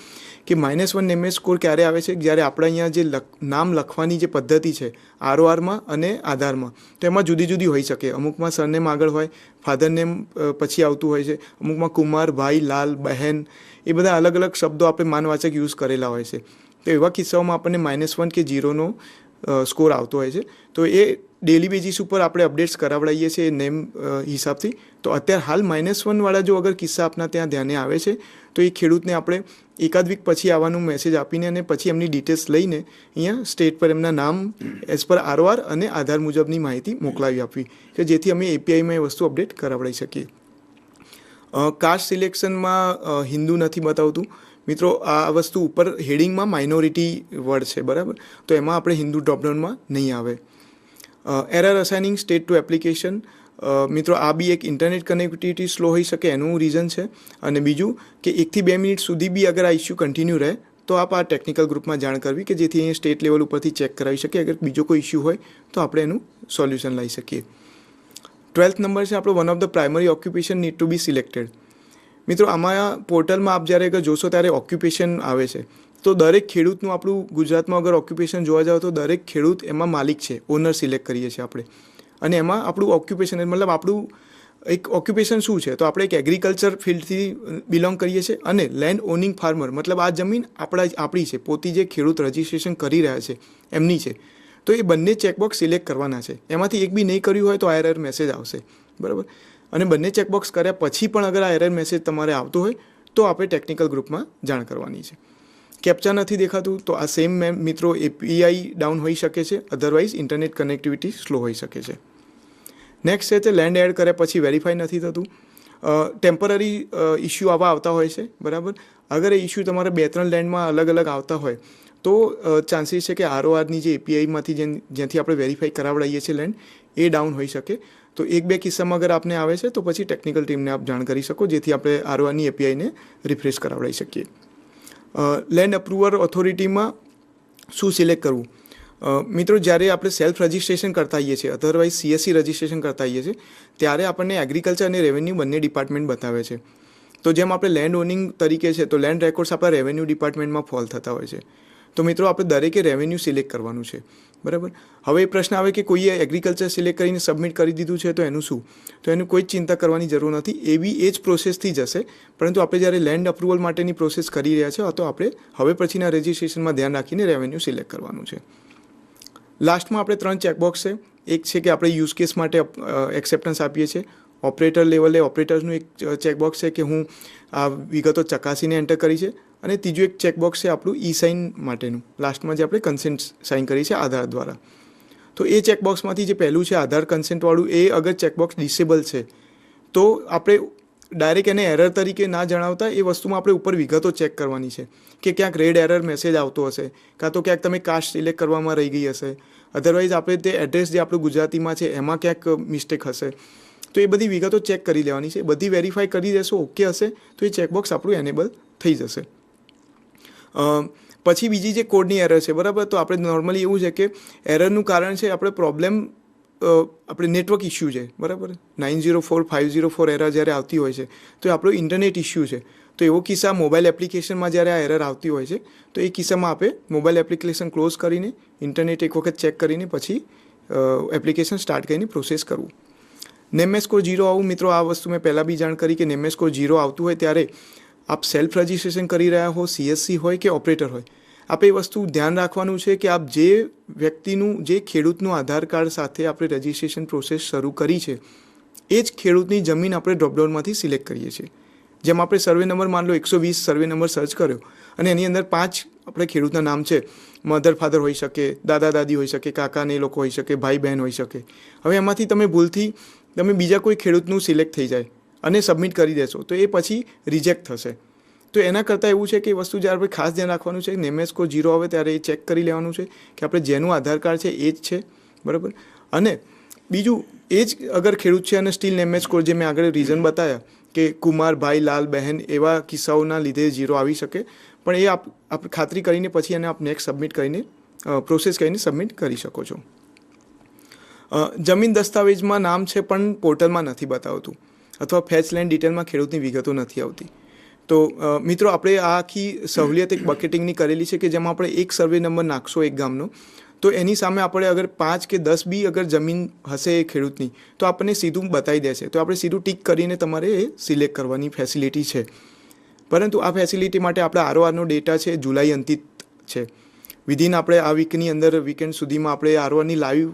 કે -1 નેમએસ સ્કોર ક્યારે આવે છે, જ્યારે આપણે અહીંયા જે નામ લખવાની જે પદ્ધતિ છે આરઓઆરમાં અને આધારમાં, તો એમાં જુદી જુદી હોઈ શકે. અમુકમાં સરનેમ આગળ હોય, ફાધર નેમ પછી આવતું હોય છે, અમુકમાં કુમાર, ભાઈ, લાલ, બહેન, એ બધા અલગ અલગ શબ્દો આપણે માનવાચક યુઝ કરેલા હોય છે. તો એવા કિસ્સાઓમાં આપણને -1 કે 0નો સ્કોર આવતો હોય છે. તો એ ડેલી બેઝિસ ઉપર આપણે અપડેટ્સ કરાવડાવીએ છીએ નેમ હિસાબથી. તો અત્યારે હાલ -1 વાળા જો અગર કિસ્સા આપણા ત્યાં ધ્યાને આવે છે તો એ ખેડૂતને આપણે એકાદ વીક પછી આવવાનું મેસેજ આપીને અને પછી એમની ડિટેલ્સ લઈને અહીંયા સ્ટેટ પર એમના નામ એઝ પર આરઓઆર અને આધાર મુજબની માહિતી મોકલાવી આપવી કે જેથી અમે એપીઆઈમાં એ વસ્તુ અપડેટ કરાવડાવી શકીએ. કાસ્ટ સિલેક્શનમાં હિન્દુ નથી બતાવતું મિત્રો. આ વસ્તુ ઉપર હેડિંગમાં માઇનોરિટી વર્ડ છે, બરાબર, તો એમાં આપણે હિન્દુ ડ્રોપડાઉનમાં નહીં આવે. Error assigning state to application, મિત્રો આ બી એક ઇન્ટરનેટ કનેક્ટિવિટી સ્લો હોઈ શકે એનું રીઝન છે. અને બીજું કે 1 થી 2 મિનિટ સુધી બી અગર આ ઇસ્યુ કન્ટિન્યુ રહે તો આપ આ ટેકનિકલ ગ્રુપમાં જાણ કરવી કે જેથી અહીંયા સ્ટેટ લેવલ ઉપરથી ચેક કરાવી શકીએ. અગર બીજો કોઈ ઇસ્યુ હોય તો આપણે એનું સોલ્યુશન લાવી શકીએ. 12th નંબર છે આપણો, one of the primary occupation need to B selected. મિત્રો આમાં પોર્ટલમાં આપ જ્યારે અગર જોશો ત્યારે ઓક્યુપેશન આવે છે, તો દરેક ખેડૂતનું આપણું ગુજરાતમાં અગર ઓક્યુપેશન જોવા જાવ તો દરેક ખેડૂત એમાં માલિક છે, ઓનર સિલેક્ટ કરીએ છીએ આપણે. અને એમાં આપણું ઓક્યુપેશન મતલબ આપણું એક ઓક્યુપેશન શું છે, તો આપણે એક એગ્રીકલ્ચર ફિલ્ડથી બિલોંગ કરીએ છીએ અને લેન્ડ ઓનિંગ ફાર્મર મતલબ આ જમીન આપણી છે, પોતે જે ખેડૂત રજિસ્ટ્રેશન કરી રહ્યા છે એમની છે. તો એ બંને ચેકબોક્સ સિલેક્ટ કરવાના છે. એમાંથી એક બી નહીં કર્યું હોય તો આ એરર મેસેજ આવશે, બરાબર. અને બંને ચેકબોક્સ કર્યા પછી પણ અગર આ એરર મેસેજ તમારે આવતો હોય તો આપણે ટેકનિકલ ગ્રુપમાં જાણ કરવાની છે. કેપ્ચા નથી દેખાતું તો આ સેમ મિત્રો એપીઆઈ ડાઉન હોઈ શકે છે, અધરવાઇઝ ઇન્ટરનેટ કનેક્ટિવિટી સ્લો હોઈ શકે છે. નેક્સ્ટ છે તે લેન્ડ એડ કર્યા પછી વેરીફાઈ નથી થતું. ટેમ્પરરી ઇસ્યુ આવા આવતા હોય છે, બરાબર. અગર એ ઇસ્યુ તમારે 2-3 લેન્ડમાં અલગ અલગ આવતા હોય તો ચાન્સીસ છે કે આરઓઆરની જે એપીઆઈમાંથી જ્યાંથી આપણે વેરીફાઈ કરાવડાવીએ છીએ લેન્ડ એ ડાઉન હોઈ શકે. તો 1-2 કિસ્સામાં અગર આપને આવે છે તો પછી ટેકનિકલ ટીમને આપ જાણ કરી શકો જેથી આપણે આરઓઆરની એપીઆઈને રિફ્રેશ કરાવડાવી શકીએ. લેન્ડ અપ્રુવર ઓથોરિટીમાં શું સિલેક્ટ કરવું? મિત્રો જ્યારે આપણે સેલ્ફ રજિસ્ટ્રેશન કરતા હોઈએ છીએ, અધરવાઇઝ સીએસસી રજિસ્ટ્રેશન કરતા હોઈએ છીએ ત્યારે આપણને એગ્રીકલ્ચર અને રેવન્યુ બંને ડિપાર્ટમેન્ટ બતાવે છે. તો જેમ આપણે લેન્ડ ઓનિંગ તરીકે છે તો લેન્ડ રેકોર્ડ્સ આપણા રેવન્યુ ડિપાર્ટમેન્ટમાં ફોલ થતા હોય છે. તો મિત્રો આપણે દરેકે રેવન્યુ સિલેક્ટ કરવાનું છે, બરાબર. હવે એ પ્રશ્ન આવે કે કોઈએ એગ્રીકલ્ચર સિલેક્ટ કરીને સબમિટ કરી દીધું છે તો એનું શું? તો એનું કોઈ ચિંતા કરવાની જરૂર નથી, એ જ પ્રોસેસથી જશે. પરંતુ આપણે જ્યારે લેન્ડ અપ્રુવલ માટેની પ્રોસેસ કરી રહ્યા છે તો આપણે હવે પછીના રજિસ્ટ્રેશનમાં ધ્યાન રાખીને રેવન્યુ સિલેક્ટ કરવાનું છે. લાસ્ટમાં આપણે 3 ચેકબોક્સ છે. એક છે કે આપણે યુઝ કેસ માટે એક્સેપ્ટન્સ આપીએ છીએ, ઓપરેટર લેવલે ઓપરેટરનું એક ચેકબોક્સ છે કે હું આ વિગતો ચકાસીને એન્ટર કરી છે, અને ત્રીજું એક ચેકબોક્સ છે આપણું ઈ સાઇન માટેનું, લાસ્ટમાં જે આપણે કન્સેન્ટ સાઇન કરી છે આધાર દ્વારા. તો એ ચેકબોક્સમાંથી જે પહેલું છે આધાર કન્સેન્ટવાળું, એ અગર ચેકબોક્સ ડિસેબલ છે તો આપણે ડાયરેક્ટ એને એરર તરીકે ના જણાવતા એ વસ્તુમાં આપણે ઉપર વિગતો ચેક કરવાની છે કે ક્યાંક રેડ એરર મેસેજ આવતો હશે, કાં તો ક્યાંક તમે કાસ્ટ સિલેક્ટ કરવામાં રહી ગઈ હશે, અધરવાઇઝ આપણે તે એડ્રેસ જે આપણું ગુજરાતીમાં છે એમાં ક્યાંક મિસ્ટેક હશે. તો એ બધી વિગતો ચેક કરી લેવાની છે. બધી વેરીફાઈ કરી દેશો, ઓકે હશે તો એ ચેકબોક્સ આપણું એનેબલ થઈ જશે. પછી બીજી જે કોડની એરર છે, બરાબર, તો આપણે નોર્મલી એવું છે કે એરરનું કારણ છે આપણે પ્રોબ્લેમ, આપણે નેટવર્ક ઇસ્યુ છે, બરાબર. 904 504 એરર જ્યારે આવતી હોય છે તો એ આપણો ઇન્ટરનેટ ઇસ્યુ છે. તો એવો કિસ્સા મોબાઈલ એપ્લિકેશનમાં જ્યારે આ એરર આવતી હોય છે તો એ કિસ્સામાં આપણે મોબાઈલ એપ્લિકેશન ક્લોઝ કરીને ઇન્ટરનેટ એક વખત ચેક કરીને પછી એપ્લિકેશન સ્ટાર્ટ કરીને પ્રોસેસ કરવું. નેમએસ સ્કોર 0 આવું, મિત્રો આ વસ્તુ મેં પહેલાં બી જાણ કરી કે નેમએસ સ્કોર 0 આવતું હોય ત્યારે આપ સેલ્ફ રજિસ્ટ્રેશન કરી રહ્યા હો, CSC હોય કે ઓપરેટર હોય, આપણે એ વસ્તુ ધ્યાન રાખવાનું છે કે આપ જે વ્યક્તિનું, જે ખેડૂતનું આધાર કાર્ડ સાથે આપણે રજિસ્ટ્રેશન પ્રોસેસ શરૂ કરી છે એ જ ખેડૂતની જમીન આપણે ડ્રોપડાઉનમાંથી સિલેક્ટ કરીએ છીએ. જેમ આપણે સર્વે નંબર, માન લો 120 સર્વે નંબર સર્ચ કર્યો અને એની અંદર 5 આપણે ખેડૂતના નામ છે, મધર ફાધર હોઈ શકે, દાદા દાદી હોઈ શકે, કાકા ને લોકો હોઈ શકે, ભાઈ બહેન હોઈ શકે. હવે એમાંથી તમે ભૂલથી તમે બીજા કોઈ ખેડૂતનું સિલેક્ટ થઈ જાય અને સબમિટ કરી દેશો તો એ પછી રિજેક્ટ થશે. તો એના કરતાં એવું છે કે એ વસ્તુ જ્યારે આપણે ખાસ ધ્યાન રાખવાનું છે, નેમએસ સ્કોર 0 આવે ત્યારે એ ચેક કરી લેવાનું છે કે આપણે જેનું આધાર કાર્ડ છે એ જ છે, બરાબર. અને બીજું એ જ અગર ખેડૂત છે અને સ્ટીલ નેમએસ સ્કોર, જે મેં આગળ રીઝન બતાવ્યા કે કુમાર, ભાઈ, લાલ, બહેન, એવા કિસ્સાઓના લીધે 0 આવી શકે, પણ એ આપ ખાતરી કરીને પછી એને આપ નેક્સ્ટ સબમિટ કરીને પ્રોસેસ કરીને સબમિટ કરી શકો છો. જમીન દસ્તાવેજમાં નામ છે પણ પોર્ટલમાં નથી બતાવતું, અથવા ફેચ લેન્ડ ડિટેલમાં ખેડૂતની વિગતો નથી આવતી. તો મિત્રો, આપણે આ આખી સહુલિયત એક બકેટિંગની કરેલી છે કે જેમાં આપણે એક સર્વે નંબર નાખશો એક ગામનો તો એની સામે આપણે અગર 5 કે 10 બી અગર જમીન હશે એ ખેડૂતની તો આપણને સીધું બતાવી દેશે. તો આપણે સીધું ટીક કરીને તમારે એ સિલેક્ટ કરવાની ફેસિલિટી છે. પરંતુ આ ફેસિલિટી માટે આપણે આરઓઆરનો ડેટા છે જુલાઈ અંતિત છે. વિધિન આપણે આ વીકની અંદર, વીકેન્ડ સુધીમાં આપણે આરઓઆરની લાઈવ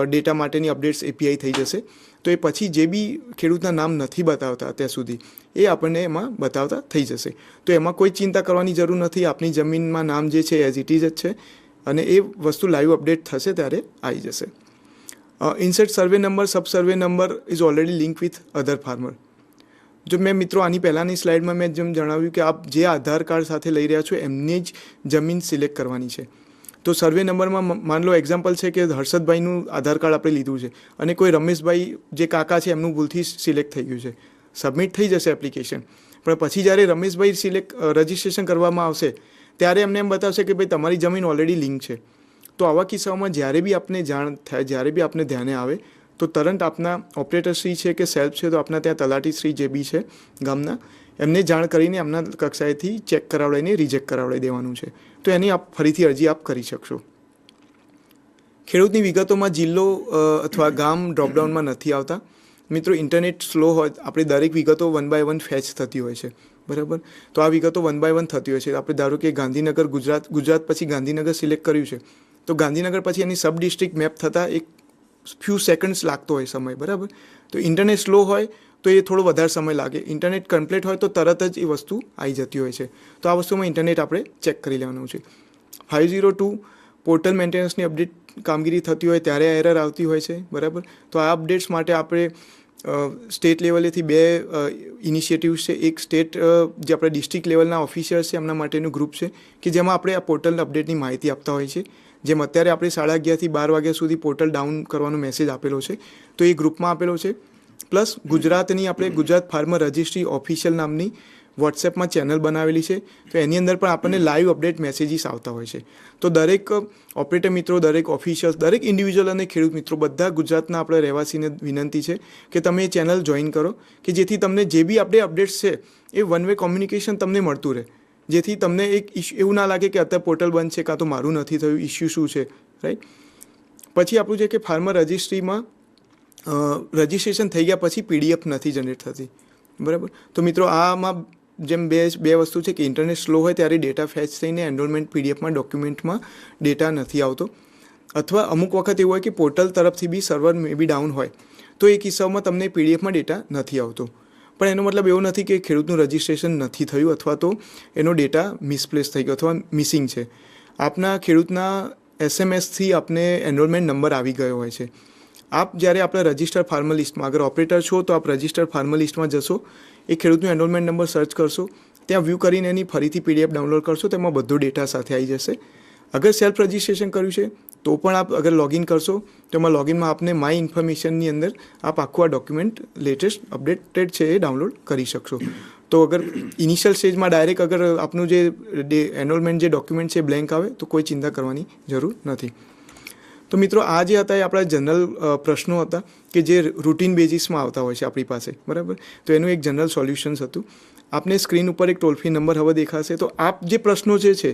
ડેટા માટેની અપડેટ્સ API થઈ જશે. તો એ પછી જે બી ખેડૂતના નામ નથી બતાવતા અત્યાર સુધી એ આપણને એમાં બતાવતા થઈ જશે. તો એમાં કોઈ ચિંતા કરવાની જરૂર નથી. આપની જમીનમાં નામ જે છે એઝ ઇટ ઇઝ જ છે અને એ વસ્તુ લાઈવ અપડેટ થશે ત્યારે આવી જશે. Insert survey number, sub survey number is already link with other farmer. જો મેં મિત્રો આની પહેલાંની સ્લાઇડમાં મેં જેમ જણાવ્યું કે આપ જે આધાર કાર્ડ સાથે લઈ રહ્યા છો એમની જ જમીન સિલેક્ટ કરવાની છે. તો સર્વે નંબરમાં માન લો એક્ઝામ્પલ છે કે હર્ષદભાઈનું આધાર કાર્ડ આપણે લીધું છે અને કોઈ રમેશભાઈ જે કાકા છે એમનું ભૂલથી સિલેક્ટ થઈ ગયું છે, સબમિટ થઈ જશે એપ્લિકેશન, પણ પછી જ્યારે રમેશભાઈ રજિસ્ટ્રેશન કરવામાં આવશે ત્યારે એમને એમ બતાવશે કે ભાઈ તમારી જમીન ઓલરેડી લિંક છે. તો આવા કિસ્સાઓમાં જ્યારે બી આપને જાણ થાય, જ્યારે બી આપને ધ્યાને આવે તો તરત આપના ઓપરેટરશ્રી છે કે સેલ્ફ છે તો આપના ત્યાં તલાટીશ્રી જે બી છે ગામના, એમને જાણ કરીને એમના કક્ષાએથી ચેક કરાવડાવીને રિજેક્ટ કરાવડાવી દેવાનું છે. તો એની આપ ફરીથી અરજી આપ કરી શકશો. ખેડૂતની વિગતોમાં જિલ્લો અથવા ગામ ડ્રોપડાઉનમાં નથી આવતા. મિત્રો, ઇન્ટરનેટ સ્લો હોય, આપણે દરેક વિગતો 1 by 1 ફેચ થતી હોય છે, બરાબર. તો આ વિગતો 1 by 1 થતી હોય છે. આપણે ધારો કે ગાંધીનગર, ગુજરાત પછી ગાંધીનગર સિલેક્ટ કર્યું છે તો ગાંધીનગર પછી એની સબ ડિસ્ટ્રિક્ટ મેપ થતાં એક ફ્યુ સેકન્ડ્સ લાગતો હોય સમય, બરાબર. તો ઇન્ટરનેટ સ્લો હોય તો એ થોડો વધારે સમય લાગે. ઇન્ટરનેટ કમ્પ્લીટ હોય તો તરત જ એ વસ્તુ આવી જતી હોય છે. તો આ વસ્તુમાં ઇન્ટરનેટ આપણે ચેક કરી લેવાનું છે. 502 પોર્ટલ મેન્ટેનન્સની અપડેટ કામગીરી થતી હોય ત્યારે એરર આવતી હોય છે, બરાબર. તો આ અપડેટ્સ માટે આપણે સ્ટેટ લેવલેથી 2 ઇનિશિયેટિવ્સ છે. એક સ્ટેટ જે આપણે ડિસ્ટ્રિક્ટ લેવલના ઓફિસર્સ છે એમના માટેનું ગ્રુપ છે કે જેમાં આપણે આ પોર્ટલ અપડેટની માહિતી આપતા હોય છે. જેમ અત્યારે આપણે 11:30 થી 12 વાગ્યા સુધી પોર્ટલ ડાઉન કરવાનો મેસેજ આપેલો છે તો એ ગ્રુપમાં આપેલો છે. પ્લસ ગુજરાતની આપણે ગુજરાત ફાર્મર રજિસ્ટ્રી ઓફિશિયલ નામની વોટ્સએપમાં ચેનલ બનાવેલી છે. તો એની અંદર પણ આપણને લાઈવ અપડેટ મેસેજીસ આવતા હોય છે. તો દરેક ઓપરેટર મિત્રો, દરેક ઓફિશિયલ્સ, દરેક ઇન્ડિવિજ્યુઅલ અને ખેડૂત મિત્રો બધા ગુજરાતના આપણે રહેવાસીને વિનંતી છે કે તમે એ ચેનલ જોઈન કરો કે જેથી તમને જે બી આપણે અપડેટ્સ છે એ વન વે કોમ્યુનિકેશન તમને મળતું રહે. જેથી તમને એક એવું ના લાગે કે અત્યારે પોર્ટલ બંધ છે કાં તો મારું નથી થયું, ઇસ્યુ શું છે, રાઈટ. પછી આપણું છે કે ફાર્મર રજિસ્ટ્રીમાં રજિસ્ટ્રેશન થઈ ગયા પછી PDF નથી જનરેટ થતી, બરાબર. તો મિત્રો, આમાં જેમ બે વસ્તુ છે કે ઇન્ટરનેટ સ્લો હોય ત્યારે ડેટા ફેચ થઈને એનરોલમેન્ટ PDFમાં ડોક્યુમેન્ટમાં ડેટા નથી આવતો, અથવા અમુક વખત એવું હોય કે પોર્ટલ તરફથી બી સર્વર મે બી ડાઉન હોય તો એ કિસ્સામાં તમને પીડીએફમાં ડેટા નથી આવતો. પણ એનો મતલબ એવો નથી કે ખેડૂતનું રજિસ્ટ્રેશન નથી થયું અથવા તો એનો ડેટા મિસપ્લેસ થઈ ગયો અથવા મિસિંગ છે. આપના ખેડૂતના SMS-થી આપને એનરોલમેન્ટ નંબર આવી ગયો હોય છે. આપ જ્યારે આપણા રજિસ્ટર્ડ ફાર્મર લિસ્ટમાં અગર ઓપરેટર છો તો આપ રજિસ્ટર્ડ ફાર્મર લિસ્ટમાં જશો, એ ખેડૂતનું એનરોલમેન્ટ નંબર સર્ચ કરશો, ત્યાં વ્યૂ કરીને એની ફરીથી PDF ડાઉનલોડ કરશો, તેમાં બધો ડેટા સાથે આવી જશે. અગર સેલ્ફ રજિસ્ટ્રેશન કર્યું છે તો પણ આપ અગર લોગિન કરશો તો એમાં લોગિનમાં આપને માય ઇન્ફોર્મેશનની અંદર આપ આખું આ ડોક્યુમેન્ટ લેટેસ્ટ અપડેટેડ છે એ ડાઉનલોડ કરી શકશો. તો અગર ઇનિશિયલ સ્ટેજમાં ડાયરેક્ટ અગર આપનું જે એનરોલમેન્ટ જે ડોક્યુમેન્ટ છે બ્લેન્ક આવે તો કોઈ ચિંતા કરવાની જરૂર નથી. તો મિત્રો આ જે હતા એ આપણા જનરલ પ્રશ્નો હતા કે જે રૂટીન બેઝિસમાં આવતા હોય છે આપણી પાસે, બરાબર. તો એનું એક જનરલ સોલ્યુશન્સ હતું. આપને સ્ક્રીન ઉપર એક ટોલ ફ્રી નંબર હવે દેખાશે. તો આપ જે પ્રશ્નો જે છે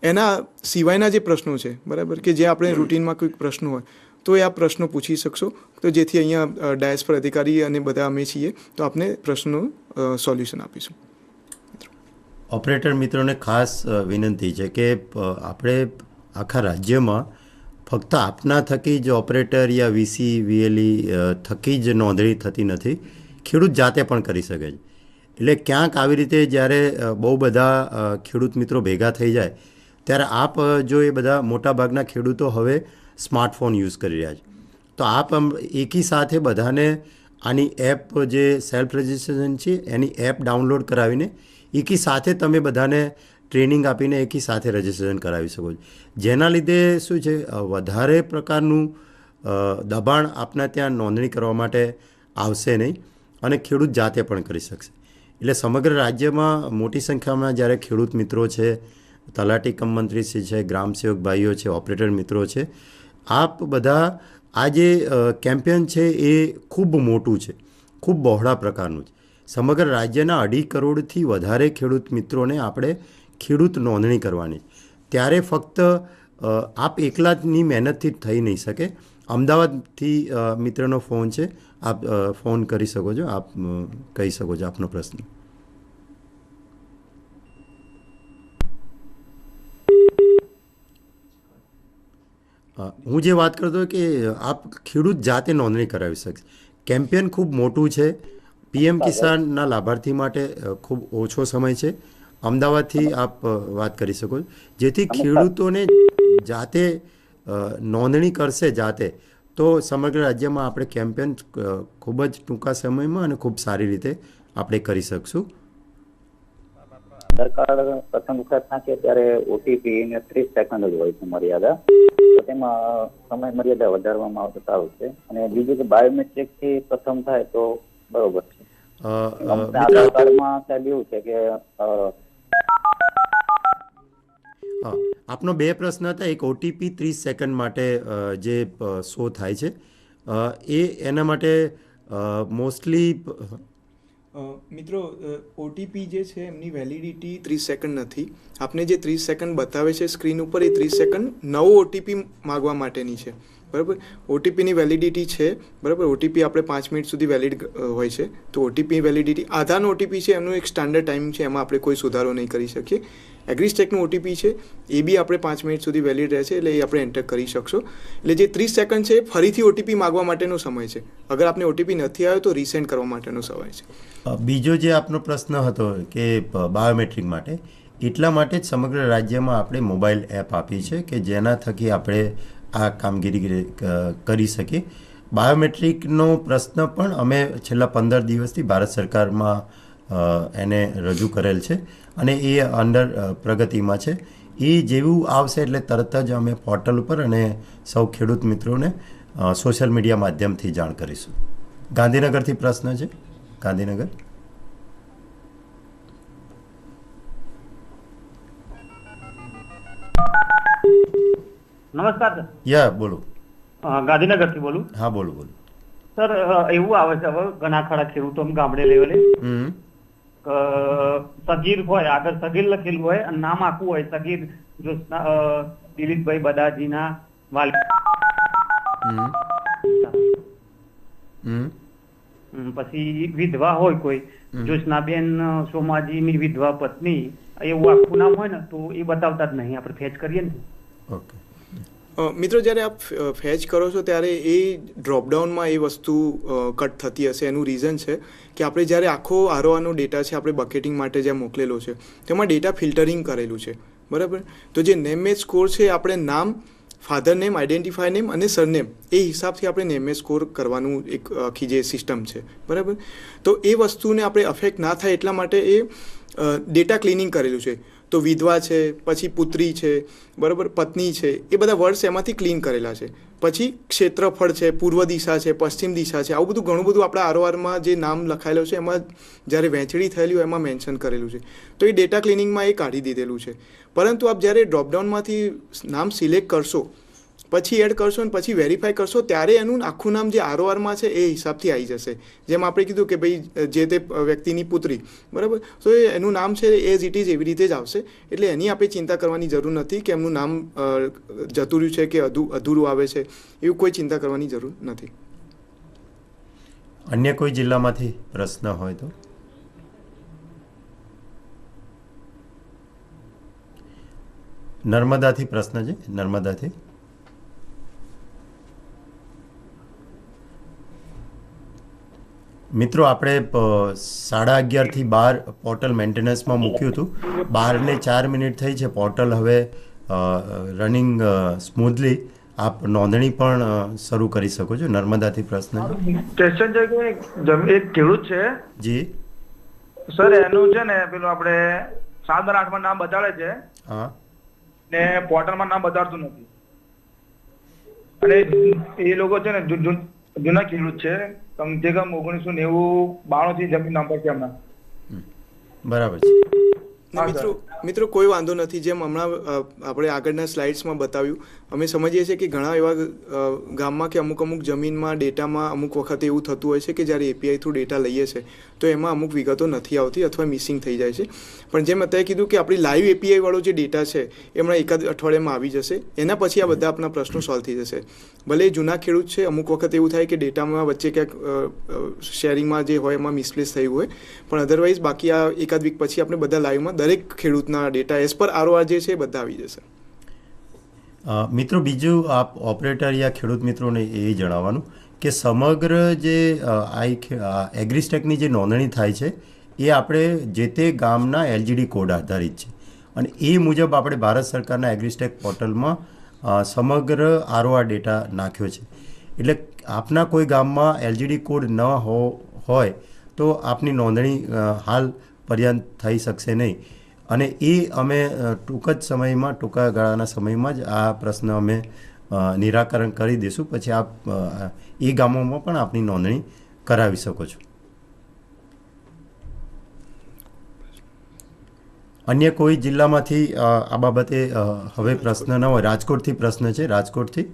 એના સિવાયના જે પ્રશ્નો છે, બરાબર, કે જે આપણે રૂટીનમાં કોઈક પ્રશ્નો હોય તો એ આ પ્રશ્નો પૂછી શકશો. તો જેથી અહીંયા ડાયસ પર અધિકારી અને બધા અમે છીએ તો આપને પ્રશ્નનું સોલ્યુશન આપીશું. ઓપરેટર મિત્રોને ખાસ વિનંતી છે કે આપણે આખા રાજ્યમાં ફક્ત આપના થકી જ ઓપરેટર યા VC VLE થકી જ નોંધણી થતી નથી, ખેડૂત જાતે પણ કરી શકે છે. એટલે ક્યાંક આવી રીતે જ્યારે બહુ બધા ખેડૂત મિત્રો ભેગા થઈ જાય ત્યારે આપ જો એ બધા મોટાભાગના ખેડૂતો હવે સ્માર્ટફોન યુઝ કરી રહ્યા છે, તો આપ એકી સાથે બધાને આની એપ જે સેલ્ફ રજિસ્ટ્રેશન છે એની એપ ડાઉનલોડ કરાવીને એકી સાથે તમે બધાને ટ્રેનિંગ આપીને એકી સાથે રજિસ્ટ્રેશન કરાવી શકો છો. જેના લીધે શું છે, વધારે પ્રકારનું દબાણ આપના ત્યાં નોંધણી કરવા માટે આવશે નહીં અને ખેડૂત જાતે પણ કરી શકશે. એટલે સમગ્ર રાજ્યમાં મોટી સંખ્યામાં જ્યારે ખેડૂત મિત્રો છે, તલાટી કમ મંત્રીશ્રી છે, ગ્રામસેવક ભાઈઓ છે, ઓપરેટર મિત્રો છે, આપ બધા આ જે કેમ્પેન છે એ ખૂબ મોટું છે, ખૂબ બહોળા પ્રકારનું છે. સમગ્ર રાજ્યના 2.5 કરોડથી વધારે ખેડૂત મિત્રોને આપણે ખેડૂત નોંધણી કરવાની. ત્યારે ફક્ત આપ એકલાની મહેનતથી થઈ નહીં શકે. અમદાવાદથી મિત્રનો ફોન છે, આપ ફોન કરી શકો છો, આપ કહી શકો છો આપનો પ્રશ્ન. હું જે વાત કરતો કે આપ ખેડૂત જાતે નોંધણી કરાવી શકશે. કેમ્પેન ખૂબ મોટું છે. PM કિસાનના લાભાર્થી માટે ખૂબ ઓછો સમય છે. અમદાવાદથી આપ વાત કરી શકો છો. જેથી ખેડૂતોને જાતે નોંધણી કરશે જાતે, તો સમગ્ર રાજ્યમાં આપણે કેમ્પેન ખૂબ જ ટૂંકા સમયમાં અને ખૂબ સારી રીતે આપણે કરી શકશું. આધાર કાર્ડ પ્રથમ વખત નાખીએ ત્યારે OTP ને 30 સેકન્ડ જ હોય છે મર્યાદા, તો તેમાં સમય મર્યાદા વધારવામાં આવે તો સારું છે. અને બીજું કે બાયોમેટ્રિક થી પ્રથમ થાય તો બરોબર છે. આધાર કાર્ડમાં સાહેબ એવું છે કે આપનો 2 પ્રશ્ન હતા. એક OTP 30 સેકન્ડ માટે જે શો થાય છે એના માટે મોસ્ટલી મિત્રો OTP જે છે એમની વેલિડિટી 30 સેકન્ડ નથી. આપને જે 30 સેકન્ડ બતાવે છે સ્ક્રીન ઉપર એ 30 સેકન્ડ નવો OTP માગવા માટેની છે, બરાબર. OTPની વેલિડિટી છે, બરાબર. OTP આપણે 5 મિનિટ સુધી વેલિડ હોય છે. તો OTP વેલિડિટી આધારનો OTP છે, એમનું એક સ્ટાન્ડર્ડ ટાઈમ છે, એમાં આપણે કોઈ સુધારો નહીં કરી શકીએ. એગ્રીસ્ટેકનું OTP છે એ બી આપણે 5 મિનિટ સુધી વેલિડ રહે છે, એટલે એ આપણે એન્ટર કરી શકશો. એટલે જે 30 સેકન્ડ છે ફરીથી OTP માગવા માટેનો સમય છે. અગર આપને OTP નથી આવ્યો તો રીસેન્ડ કરવા માટેનો સમય છે. બીજો જે આપનો પ્રશ્ન હતો કે બાયોમેટ્રિક માટે, એટલા માટે જ સમગ્ર રાજ્યમાં આપણે મોબાઈલ એપ આપી છે કે જેના થકી આપણે આ કામગીરી કરી શકીએ. બાયોમેટ્રિકનો પ્રશ્ન પણ અમે છેલ્લા 15 દિવસથી ભારત સરકારમાં એને રજૂ કરેલ છે અને એ અંડર પ્રગતિમાં છે. એ જેવું આવશે એટલે તરત જ અમે પોર્ટલ ઉપર અને સૌ ખેડૂત મિત્રોને સોશિયલ મીડિયા માધ્યમથી જાણ કરીશું. ગાંધીનગરથી પ્રશ્ન છે, ગાંધીનગર. નમસ્કાર સર. યા બોલો. ગાંધીનગરથી બોલું. હા બોલો બોલો. સર એવું આવે છે હવે ઘણા ખરા ખેડૂતો ગામડે લેવલે સગીર હોય, આગળ સગીર લખેલું હોય અને નામ આખું હોય સગીર દિલીપભાઈ બદાજીના વાલી, પછી વિધવા હોય કોઈ જ્યોત્સનાબેન સોમાજીની વિધવા પત્ની, એવું આખું નામ હોય ને તો એ બતાવતા જ નહીં, આપણે ફેચ કરીએ ને. ઓકે. મિત્રો જ્યારે આપ ફેચ કરો છો ત્યારે એ ડ્રોપડાઉનમાં એ વસ્તુ કટ થતી હશે. એનું રીઝન છે કે આપણે જ્યારે આખો આરઓઆરનો ડેટા છે આપણે બકેટિંગ માટે જ્યાં મોકલેલો છે તેમાં ડેટા ફિલ્ટરિંગ કરેલું છે, બરાબર. તો જે નેમ મેચ સ્કોર છે આપણે નામ, ફાધર નેમ, આઈડેન્ટિફાયર નેમ અને સરનેમ એ હિસાબથી આપણે નેમ મેચ સ્કોર કરવાનું એક આખી જે સિસ્ટમ છે, બરાબર. તો એ વસ્તુને આપણે અફેક્ટ ના થાય એટલા માટે એ ડેટા ક્લિનિંગ કરેલું છે. તો વિધવા છે, પછી પુત્રી છે, બરાબર, પત્ની છે, એ બધા વર્ડ્સ એમાંથી ક્લીન કરેલા છે. પછી ક્ષેત્રફળ છે, પૂર્વ દિશા છે, પશ્ચિમ દિશા છે, આવું બધું ઘણું બધું આપણા આરઓઆરમાં જે નામ લખાયેલું છે એમાં જ્યારે વહેંચણી થયેલી હોય એમાં મેન્શન કરેલું છે. તો એ ડેટા ક્લિનિંગમાં એ કાઢી દીધેલું છે. પરંતુ આપ જ્યારે ડ્રોપડાઉનમાંથી નામ સિલેક્ટ કરશો, પછી એડ કરશો અને પછી વેરીફાઈ કરશો ત્યારે એનું આખું નામ જે આરઓઆરમાં છે એ હિસાબથી આવી જશે. જેમ આપણે કીધું કે ભાઈ જે તે વ્યક્તિની પુત્રી, બરાબર, તો એનું નામ છે એઝ ઇટ ઇઝ એવી રીતે જ આવશે. એટલે એની આપણે ચિંતા કરવાની જરૂર નથી કે એમનું નામ જતું રહ્યું છે કે અધૂરું આવે છે, એવું કોઈ ચિંતા કરવાની જરૂર નથી. અન્ય કોઈ જિલ્લામાંથી પ્રશ્ન હોય તો? નર્મદાથી પ્રશ્ન છે, નર્મદાથી. મિત્રો આપણે 11:30થી 12 પોર્ટલ મેન્ટેનન્સમાં મૂક્યું હતું. 12:04 થઈ છે. પોર્ટલ હવે રનિંગ સ્મૂધલી. આપ નોંધણી પણ શરૂ કરી શકો છો. નર્મદાથી પ્રશ્ન ક્વેશ્ચન છે કે એક ખેડૂત છે જી સર, એનું છે ને પેલું આપણે 7/8 નામ બતાડે છે, હા, ને પોર્ટલમાં નામ બતાડતું નથી. અને એ લોકો છે ને જૂના ખેડૂત છે, કમસે કમ 1990-92 થી જમીન નામ પર છે એમના. બરાબર છે. મિત્રો કોઈ વાંધો નથી. જેમ હમણાં આપણે આગળના સ્લાઇડ્સમાં બતાવ્યું, અમે સમજીએ છીએ કે ઘણા એવા ગામમાં કે અમુક જમીનમાં ડેટામાં અમુક વખતે એવું થતું હોય છે કે જ્યારે એપીઆઈ થ્રુ ડેટા લઈએ છીએ તો એમાં અમુક વિગતો નથી આવતી અથવા મિસિંગ થઈ જાય છે. પણ જેમ અત્યારે કીધું કે આપણી લાઈવ એપીઆઈ વાળો જે ડેટા છે એ હમણાં એકાદ અઠવાડિયામાં આવી જશે. એના પછી આ બધા આપણા પ્રશ્નો સોલ્વ થઈ જશે. ભલે જૂના ખેડૂત છે, અમુક વખત એવું થાય કે ડેટામાં વચ્ચે ક્યાંક શેરિંગમાં જે હોય એમાં મિસપ્લેસ થયું હોય, પણ અધરવાઇઝ બાકી આ એકાદ વીક પછી આપણે બધા લાઈવમાં દરેક ખેડૂતના ડેટા એઝ પર આરઓઆર જે છે બધા આવી જશે. મિત્રો બીજું આપ ઓપરેટર યા ખેડૂત મિત્રોને એ જણાવવાનું કે સમગ્ર જે એગ્રીસ્ટેકની જે નોંધણી થાય છે એ આપણે જે તે ગામના એલજીડી કોડ આધારિત છે. અને એ મુજબ આપણે ભારત સરકારના એગ્રીસ્ટેક પોર્ટલમાં સમગ્ર આરઓઆર ડેટા નાખ્યો છે. એટલે આપના કોઈ ગામમાં એલજીડી કોડ ન હોય તો આપની નોંધણી હાલ પર્યંત થઈ શકશે નહીં. અને એ અમે ટૂંક જ સમયમાં, ટૂંકા ગાળાના સમયમાં જ આ પ્રશ્ન અમે નિરાકરણ કરી દઈશું. પછી આપ એ ગામોમાં પણ આપની નોંધણી કરાવી શકો છો. અન્ય કોઈ જિલ્લામાંથી આ બાબતે હવે પ્રશ્ન ન હોય? રાજકોટથી પ્રશ્ન છે, રાજકોટથી.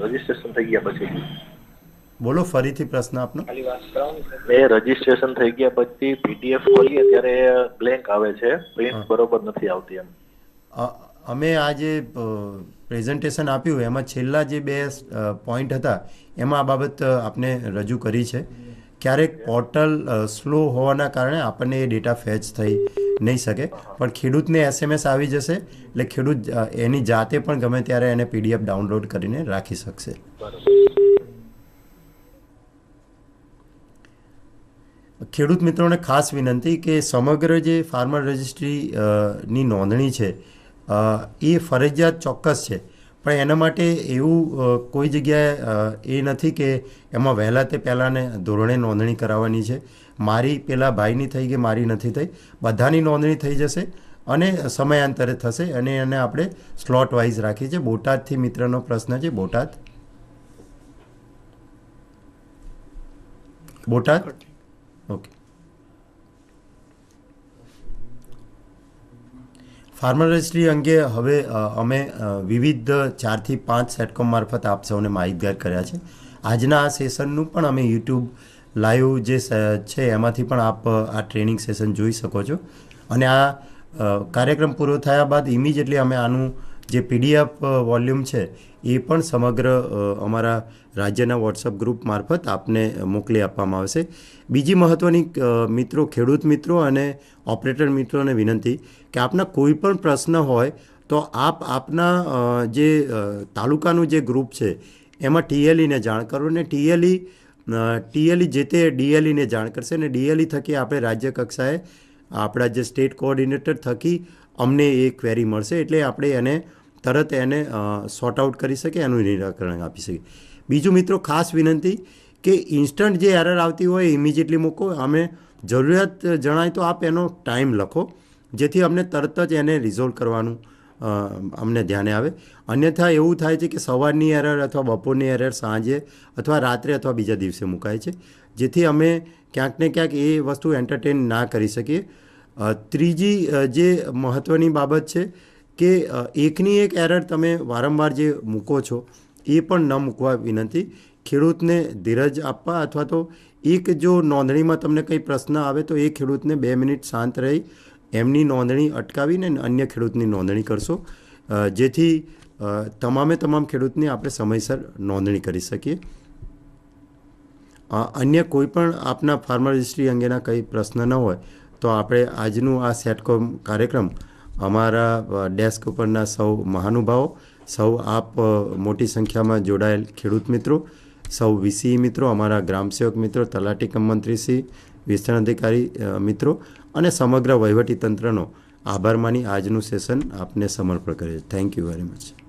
રજીસ્ટ્રેશન થઈ ગયા પછી બોલો ફરીથી પ્રશ્ન આપનો. રજીસ્ટ્રેશન થઈ ગયા પછી પીડીએફ ખોલીએ ત્યારે બ્લેન્ક આવે છે, પ્રિન્ટ બરોબર નથી આવતી. એમ અમે આ જે પ્રેઝન્ટેશન આપ્યું એમાં છેલ્લા જે 2 પોઈન્ટ હતા એમાં આ બાબત આપને રજૂ કરી છે. ક્યારેક પોર્ટલ સ્લો હોવાના કારણે આપણને એ ડેટા ફેચ થઈ નહીં શકે, પણ ખેડૂતને SMS આવી જશે એટલે ખેડૂત એની જાતે પણ ગમે ત્યારે એને PDF ડાઉનલોડ કરીને રાખી શકશે. ખેડૂત મિત્રોને ખાસ વિનંતી કે સમગ્ર જે ફાર્મર રજિસ્ટ્રીની નોંધણી છે એ ફરજિયાત ચોક્કસ છે, પણ એના માટે એવું કોઈ જગ્યાએ એ નથી કે એમાં વહેલા તે પહેલાંને ધોરણે નોંધણી કરાવવાની છે. મારી પેલા ભાઈની થઈ ગઈ, મારી નથી થઈ, બધાની નોંધણી થઈ જશે અને સમયાંતરે થશે. અને એને આપણે સ્લોટ વાઇઝ રાખી છે. બોટાદથી મિત્રનો પ્રશ્ન છે. બોટાદ ઓકે. ફાર્મર રજિસ્ટ્રી અંગે હવે અમે વિવિધ 4 થી 5 સેટકોમ મારફત આપ સૌને માહિતગાર કર્યા છે. આજના આ સેશનનું પણ અમે યુટ્યુબ લાઈવ જે છે એમાંથી પણ આપ આ ટ્રેનિંગ સેશન જોઈ શકો છો. અને આ કાર્યક્રમ પૂરો થયા બાદ ઇમિડિયેટલી અમે આનું જે PDF વોલ્યુમ છે એ પણ સમગ્ર અમારા રાજ્યના વોટ્સઅપ ગ્રુપ મારફત આપને મોકલી આપવામાં આવશે. બીજી મહત્ત્વની મિત્રો, ખેડૂત મિત્રો અને ઓપરેટર મિત્રોને વિનંતી કે આપના કોઈ પણ પ્રશ્ન હોય તો આપના જે તાલુકાનું જે ગ્રુપ છે એમાં ટીએલઈને જાણ કરો ને ટીએલઈ જે તે ડીએલઈને જાણ કરશે અને ડીએલઈ થકી આપણે રાજ્ય કક્ષાએ આપણા જે સ્ટેટ કોઓર્ડિનેટર થકી અમને એ ક્વેરી મળશે એટલે આપણે એને તરત એને સોર્ટ આઉટ કરી શકીએ, એનું નિરાકરણ આપી શકીએ. બીજું મિત્રો ખાસ વિનંતી કે ઇન્સ્ટન્ટ જે એરર આવતી હોય ઇમિડિયેટલી મૂકો. અમે જરૂરિયાત જણાય તો આપ એનો ટાઈમ લખો જેથી અમને તરત જ એને રિઝોલ્વ કરવાનું અમને ધ્યાને આવે. અન્યથા એવું થાય છે કે સવારની એરર અથવા બપોરની એરર સાંજે અથવા રાત્રે અથવા બીજા દિવસે મુકાય છે, જેથી અમે ક્યાંક ને ક્યાંક એ વસ્તુ એન્ટરટેન ના કરી શકીએ. ત્રીજી જે મહત્ત્વની બાબત છે કે એકની એક એરર તમે વારંવાર જે મૂકો છો એ પણ ન મૂકવા વિનંતી. ખેડૂતને ધીરજ આપવા અથવા તો એક જો નોંધણીમાં તમને કંઈ પ્રશ્ન આવે તો એ ખેડૂતને 2 મિનિટ શાંત રહી એમની નોંધણી અટકાવીને અન્ય ખેડૂતની નોંધણી કરશો, જેથી તમામ ખેડૂતની આપણે સમયસર નોંધણી કરી શકીએ. અન્ય કોઈ પણ આપના ફાર્મર રજિસ્ટ્રી અંગેના કંઈ પ્રશ્ન ન હોય તો આપણે આજનું આ સેટકોમ કાર્યક્રમ અમારા ડેસ્ક ઉપરના સૌ મહાનુભાવો, સૌ આપ મોટી સંખ્યામાં જોડાયેલ ખેડૂત મિત્રો, સૌ વીસી મિત્રો, અમારા ગ્રામસેવક મિત્રો, તલાટી કમ મંત્રીશ્રી, વિસ્તરણ અધિકારી મિત્રો અને સમગ્ર વહીવટી તંત્રનો આભાર માની આજનું સેશન આપને સમર્પણ કરે છે. Thank you very much.